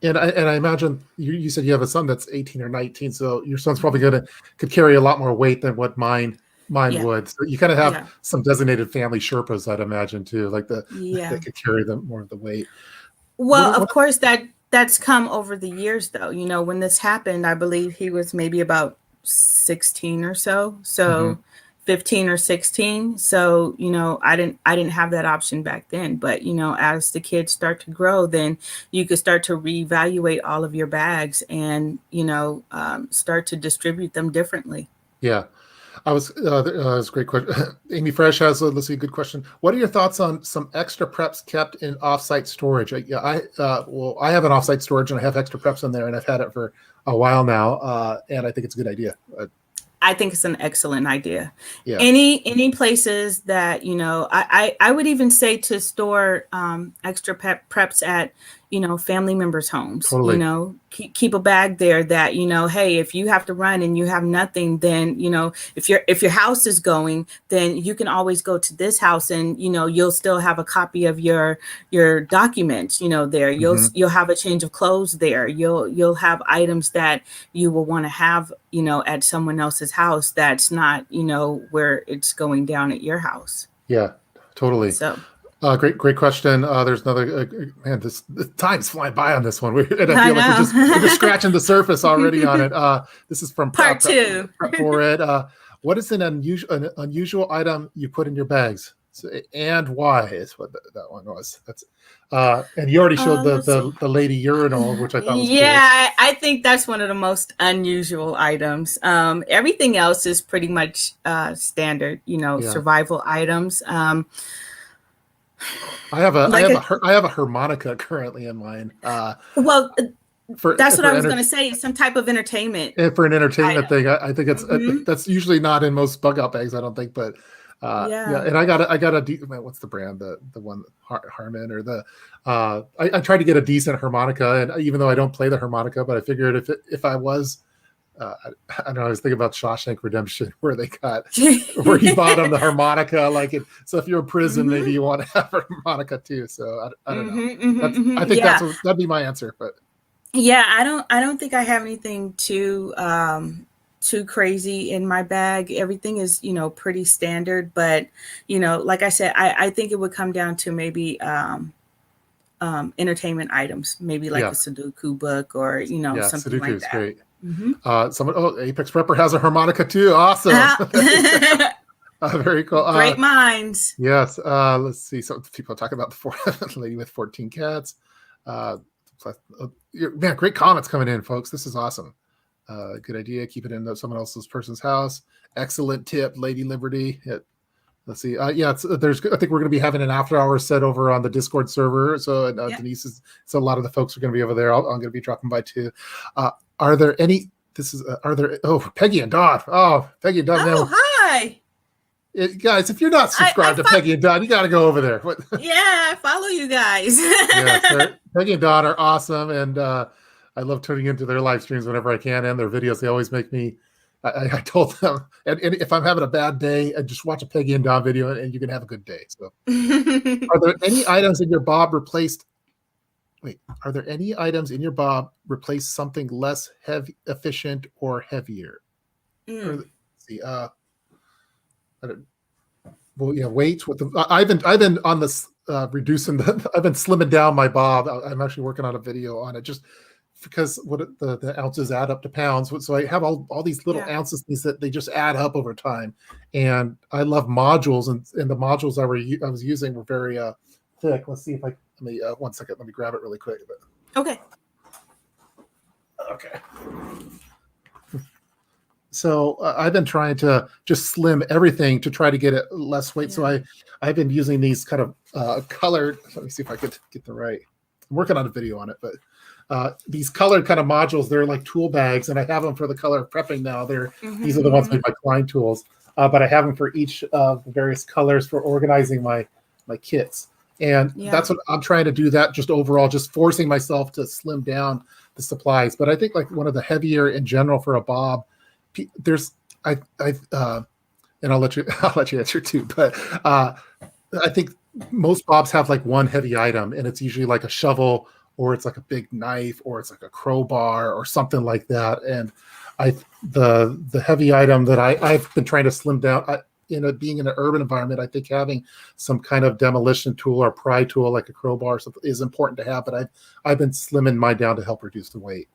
And I imagine you said you have a son that's 18 or 19, so your son's probably could carry a lot more weight than what mine Yeah. would. So you kind of have Yeah. some designated family Sherpas, I'd imagine too, like that could carry them more of the weight. Well, of course that's come over the years though. When this happened, I believe he was maybe about 16 or so. So 15 or 16. So, I didn't have that option back then. But, as the kids start to grow, then you could start to reevaluate all of your bags and, start to distribute them differently. Yeah. That's a great question. Amy Fresh has let's see, a good question. What are your thoughts on some extra preps kept in offsite storage? I have an offsite storage and I have extra preps in there and I've had it for a while now. And I think it's a good idea. I think it's an excellent idea. Yeah. Any places that, I would even say to store extra preps at, family members' homes. Totally. Keep a bag there that, hey, if you have to run and you have nothing, then, if your house is going, then you can always go to this house and, you'll still have a copy of your documents, there. You'll have a change of clothes there. You'll have items that you will want to have, at someone else's house that's not, where it's going down at your house. Yeah, totally. So great question. There's another man. The time's flying by on this one. I feel like we're just scratching the surface already on it. This is from part two. Prep for it. What is an unusual item you put in your bags, and why? Is what that one was. That's and you already showed the lady urinal, which I thought was cool. I think that's one of the most unusual items. Everything else is pretty much standard, survival items. I have a harmonica currently in mine. That's what I was going to say. Some type of entertainment. And for an entertainment thing, I think it's that's usually not in most bug out bags. I don't think, but yeah. And I got a what's the brand? The one Harman or the I tried to get a decent harmonica, and even though I don't play the harmonica, but I figured if I was. I don't know. I was thinking about Shawshank Redemption, where he bought him the harmonica. So if you're in prison, maybe you want to have a harmonica too. So I don't know. I think that'd be my answer. But yeah, I don't think I have anything too crazy in my bag. Everything is pretty standard. But like I said, I think it would come down to maybe entertainment items, maybe like a Sudoku book or something Sudoku like is that. Great. Apex Prepper has a harmonica too. Awesome. Very cool. Great minds. Yes. Let's see. Some people talk about the lady with 14 cats. Man, great comments coming in, folks. This is awesome. Good idea. Keep it in someone else's person's house. Excellent tip, Lady Liberty. Let's see. Yeah, there's. I think we're going to be having an after-hours set over on the Discord server. So Yeah. Denise is. So a lot of the folks are going to be over there. I'm going to be dropping by too. Are there any? This is. Are there? Oh, Peggy and Don. Oh, Peggy and Don. Oh, Man, hi. Guys, if you're not subscribed to Peggy and Don, you got to go over there. Yeah, I follow you guys. Yeah, Peggy and Don are awesome, and I love tuning into their live streams whenever I can, and their videos. They always make me. I told them, and if I'm having a bad day, I just watch a Peggy and Don video, and you can have a good day. So, are there any items in your bob replaced? Wait, are there any items in your bob replace something less heavy, efficient, or heavier? Or, let's see. Well, yeah, weights with the. I've been on this reducing. I've been slimming down my bob. I'm actually working on a video on it just because the ounces add up to pounds. So I have all these little ounces, things that they just add up over time. And I love modules, and the modules I was using were very thick. Let's see if let me 1 second. Let me grab it really quick. Okay. Okay. So I've been trying to just slim everything to try to get it less weight. So I've been using these kind of colored. Let me see if I could get the right. I'm working on a video on it, but these colored kind of modules, they're like tool bags, and I have them for the color of prepping now. These are the ones made by Klein Tools, but I have them for each of the various colors for organizing my kits. And that's what I'm trying to do. That just overall, just forcing myself to slim down the supplies. But I think like one of the heavier in general for a bob. There's and I'll let you answer too, but I think most bobs have like one heavy item, and it's usually like a shovel, or it's like a big knife, or it's like a crowbar or something like that. And the heavy item that I've been trying to slim down, being in an urban environment, I think having some kind of demolition tool or pry tool like a crowbar or something is important to have. But I've been slimming mine down to help reduce the weight.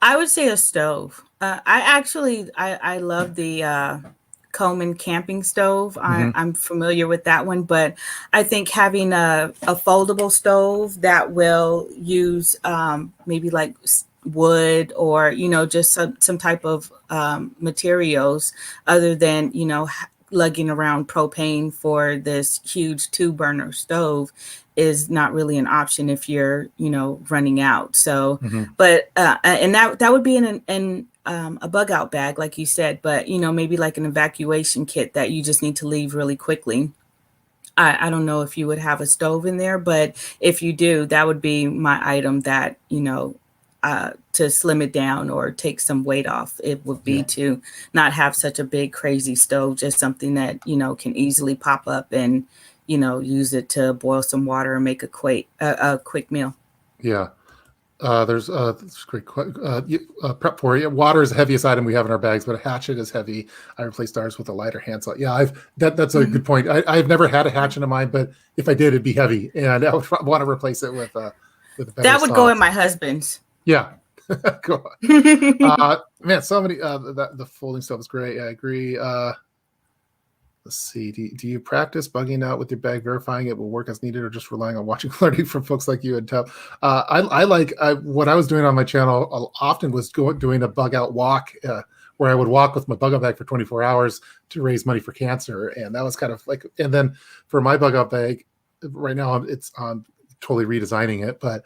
I would say a stove. I love the Coleman camping stove. I'm familiar with that one, but I think having a foldable stove that will use maybe like wood or, just some type of materials other than, lugging around propane for this huge 2-burner stove is not really an option if you're, running out. So, but, and that would be in a bug out bag, like you said, but, maybe like an evacuation kit that you just need to leave really quickly. I don't know if you would have a stove in there, but if you do, that would be my item that, to slim it down or take some weight off. It would be to not have such a big, crazy stove, just something that, can easily pop up and, use it to boil some water and make a quick meal. Yeah. There's great prep for you. Water is the heaviest item we have in our bags, but a hatchet is heavy. I replaced ours with a lighter handsaw. Yeah, that's a good point. I've never had a hatchet in mine, but if I did, it'd be heavy, and I would want to replace it with a better that would saw. go in my husband's. Yeah. Go on. Man, so many. The folding stuff is great. I agree. Let's see. Do you practice bugging out with your bag, verifying it will work as needed, or just relying on watching learning from folks like you and Tub? I like what I was doing on my channel often was doing a bug out walk where I would walk with my bug out bag for 24 hours to raise money for cancer, and that was kind of like. And then for my bug out bag, right now it's on. Totally redesigning it, but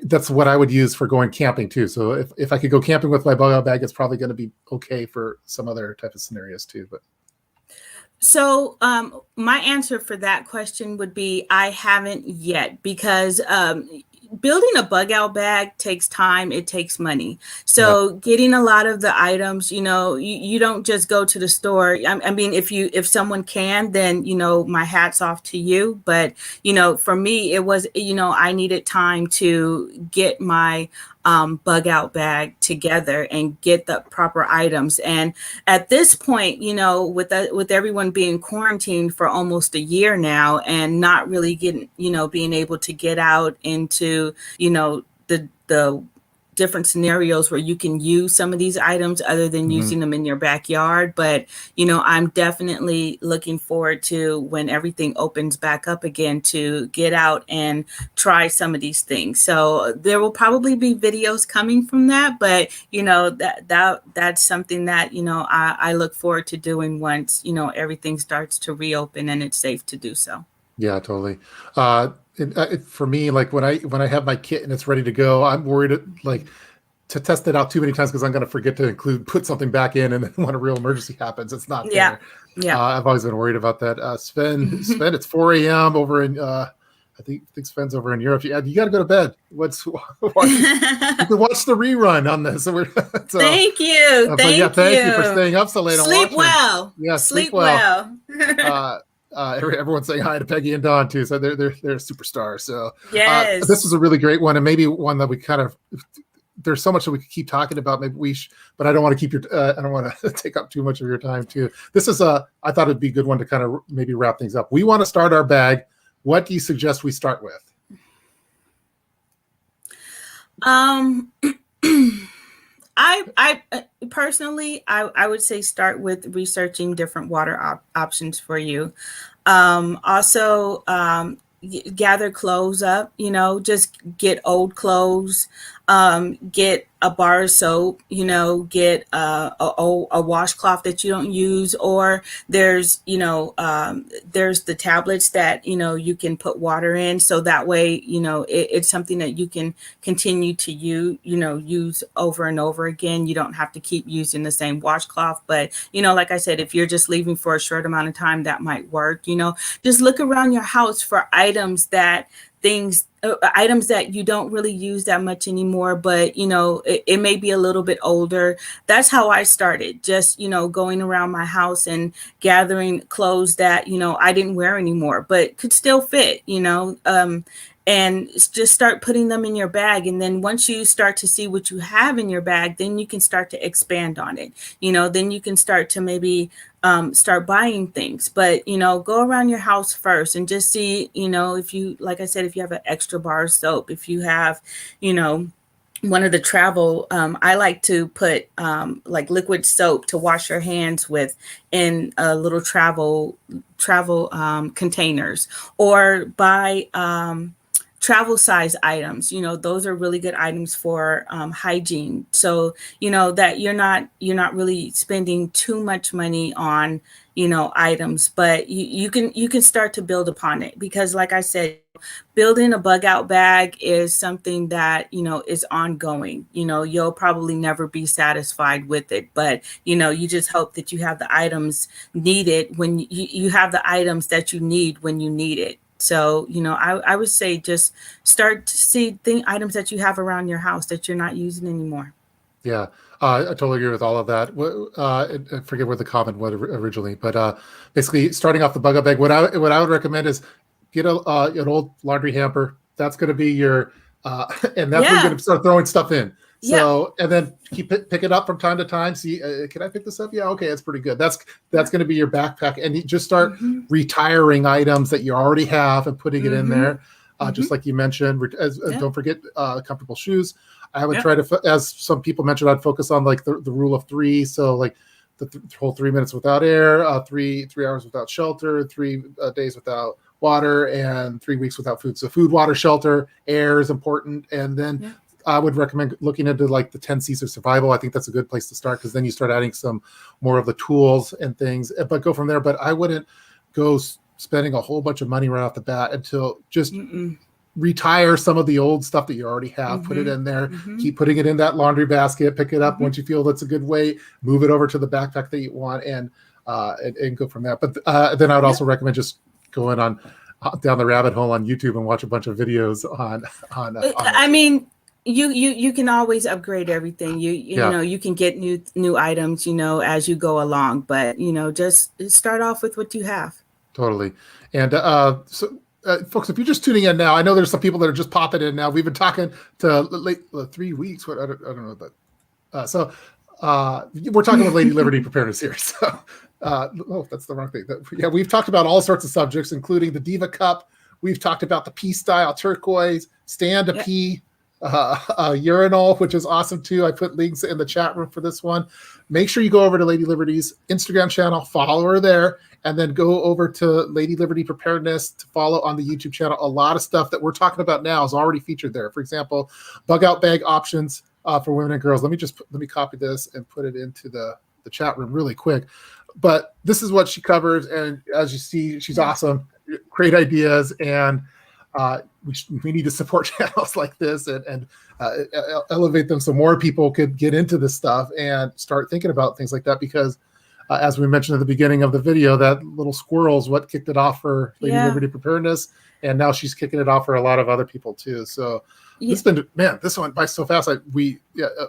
that's what I would use for going camping too. So if I could go camping with my bug out bag, it's probably going to be okay for some other type of scenarios too. But so my answer for that question would be I haven't yet, because building a bug out bag takes time. It takes money. So getting a lot of the items, you don't just go to the store. I mean, if someone can, then, my hat's off to you. But, for me, it was, I needed time to get my bug out bag together and get the proper items. And at this point, with everyone being quarantined for almost a year now and not really getting, being able to get out into, the different scenarios where you can use some of these items other than using them in your backyard. But, I'm definitely looking forward to when everything opens back up again to get out and try some of these things. So there will probably be videos coming from that, but, that's something that, I look forward to doing once, everything starts to reopen and it's safe to do so. Yeah, totally. For me, like when I have my kit and it's ready to go, I'm worried to test it out too many times because I'm going to forget to put something back in, and then when a real emergency happens, it's not there. Yeah. I've always been worried about that. Sven, it's 4 a.m. over in I think Sven's over in Europe. You got to go to bed. You can watch the rerun on this. So thank you. Thank you for staying up so late. Sleep well. Yeah, sleep well. Everyone's saying hi to Peggy and Dawn too, so they're superstars. So yes, this was a really great one, and maybe one that we kind of. There's so much that we could keep talking about. Maybe but I don't want to keep I don't want to take up too much of your time too. This is I thought it'd be a good one to kind of maybe wrap things up. We want to start our bag. What do you suggest we start with? I personally, I would say start with researching different water options for you. Also, gather clothes up, just get old clothes, get a bar of soap, get a washcloth that you don't use, or there's the tablets that, you can put water in. So that way, it's something that you can continue to use over and over again. You don't have to keep using the same washcloth. But, like I said, if you're just leaving for a short amount of time, that might work. Just look around your house for items that you don't really use that much anymore, but it may be a little bit older. That's how I started, just going around my house and gathering clothes that I didn't wear anymore but could still fit, and just start putting them in your bag. And then once you start to see what you have in your bag, then you can start to expand on it. Then you can start to maybe start buying things. But, go around your house first and just see, if you, like I said, if you have an extra bar of soap, if you have, one of the travel, I like to put like liquid soap to wash your hands with in little travel containers, or buy travel size items. Those are really good items for hygiene. So, that you're not really spending too much money on, items, but you can start to build upon it, because like I said, building a bug out bag is something that, is ongoing. You'll probably never be satisfied with it, but, you just hope that you have the items needed when you have the items that you need when you need it. So, I would say just start to see items that you have around your house that you're not using anymore. Yeah, I totally agree with all of that. I forget where the comment was originally, but basically starting off the bug out bag, what I would recommend is get an old laundry hamper. That's going to be your, and that's where you're going to start throwing stuff in. So, and then pick it up from time to time. See, can I pick this up? Yeah, okay, it's pretty good. That's going to be your backpack, and you just start retiring items that you already have and putting it in there. Just like you mentioned, don't forget comfortable shoes. I would try to, as some people mentioned, I'd focus on like the rule of 3. So like the whole 3 minutes without air, 3 hours without shelter, 3 days without water, and 3 weeks without food. So food, water, shelter, air is important. And then I would recommend looking into like the 10 C's of survival. I think that's a good place to start, because then you start adding some more of the tools and things, but go from there. But I wouldn't go spending a whole bunch of money right off the bat until just retire some of the old stuff that you already have, put it in there, keep putting it in that laundry basket, pick it up once you feel that's a good weight, move it over to the backpack that you want, and go from there. But then I would also recommend just going on down the rabbit hole on YouTube and watch a bunch of videos on I mean, you can always upgrade everything. You know, you can get new items, as you go along, but just start off with what you have. Totally. And so folks, if you're just tuning in now, I know there's some people that are just popping in now. We've been talking to 3 weeks. What I don't know that. So we're talking with Lady Liberty Preparedness here. So that's the wrong thing. We've talked about all sorts of subjects, including the Diva Cup. We've talked about the pea style turquoise, stand to pee. urinal, which is awesome too. I put links in the chat room for this one. Make sure you go over to Lady Liberty's Instagram channel, follow her there, and then go over to Lady Liberty Preparedness to follow on the YouTube channel. A lot of stuff that we're talking about now is already featured there. For example, bug out bag options for women and girls. Let me copy this and put it into the chat room really quick. But this is what she covers, and as you see, she's awesome. Great ideas, and we need to support channels like this and elevate them so more people could get into this stuff and start thinking about things like that. Because as we mentioned at the beginning of the video, that little squirrel is what kicked it off for Lady Liberty Preparedness, and now she's kicking it off for a lot of other people too. So this went by so fast. We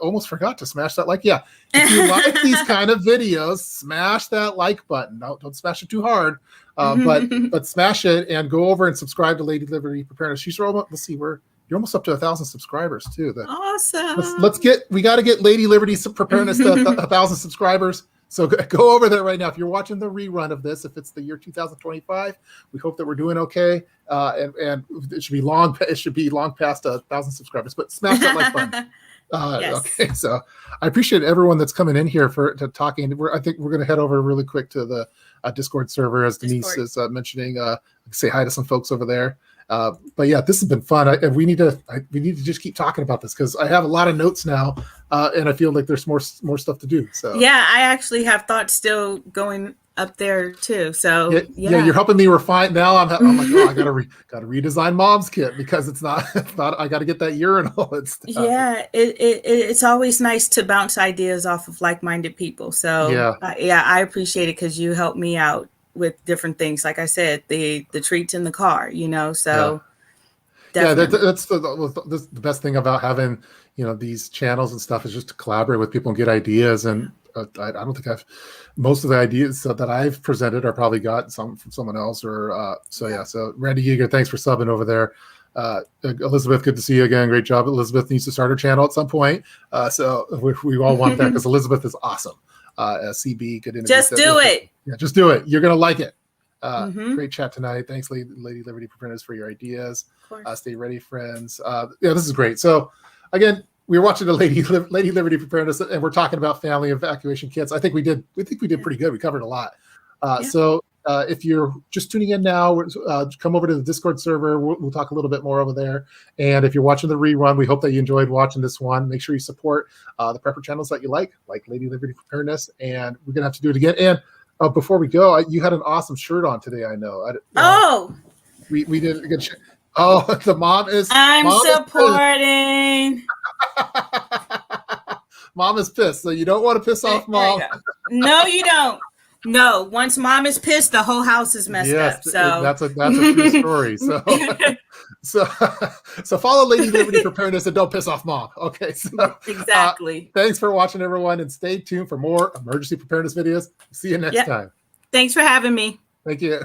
almost forgot to smash that like. Yeah, if you like these kind of videos, smash that like button. Don't smash it too hard, but smash it and go over and subscribe to Lady Liberty Preparedness. She's almost, let's see, you're almost up to 1,000 subscribers too. Awesome. We got to get Lady Liberty Preparedness to 1,000 subscribers. So go over there right now. If you're watching the rerun of this, if it's the year 2025, we hope that we're doing okay. And it should be long past 1,000 subscribers. But smash that like button. Yes. Okay, so I appreciate everyone that's coming in here to talking. I think we're going to head over really quick to the Discord server, as Denise is mentioning. Say hi to some folks over there. But yeah, this has been fun. We need to just keep talking about this because I have a lot of notes now, and I feel like there's more stuff to do. So yeah, I actually have thoughts still going up there too. So yeah, you're helping me refine. Now I'm like, oh, I gotta redesign Mom's kit because it's not. I got to get that urinal and stuff. Yeah, it's always nice to bounce ideas off of like-minded people. So I appreciate it because you helped me out with different things. Like I said, the treats in the car, so that's the best thing about having these channels and stuff is just to collaborate with people and get ideas. And I don't think most of the ideas that I've presented are probably got some from someone else or so Randy Yeager, thanks for subbing over there. Elizabeth, good to see you again. Great job. Elizabeth needs to start her channel at some point, so we all want that because Elizabeth is awesome. CB, good interview. Just do it. Yeah, just do it. You're gonna like it. Great chat tonight. Thanks, Lady Liberty Preparedness, for your ideas. Stay ready, friends. This is great. So, again, we were watching the Lady Liberty Preparedness, and we're talking about family evacuation kits. I think we did pretty good. We covered a lot. So, if you're just tuning in now, come over to the Discord server. We'll talk a little bit more over there. And if you're watching the rerun, we hope that you enjoyed watching this one. Make sure you support the prepper channels that you like Lady Liberty Preparedness. And we're gonna have to do it again. And before we go, you had an awesome shirt on today. I know. We did a good shirt. Oh, the mom is. I'm supporting. Mom is pissed, so you don't want to piss off Mom. No, you don't. No, once Mom is pissed, the whole house is messed up. So that's a true story. So follow Lady Liberty Preparedness and don't piss off Mom. Okay. So exactly. Thanks for watching, everyone, and stay tuned for more emergency preparedness videos. See you next time. Thanks for having me. Thank you.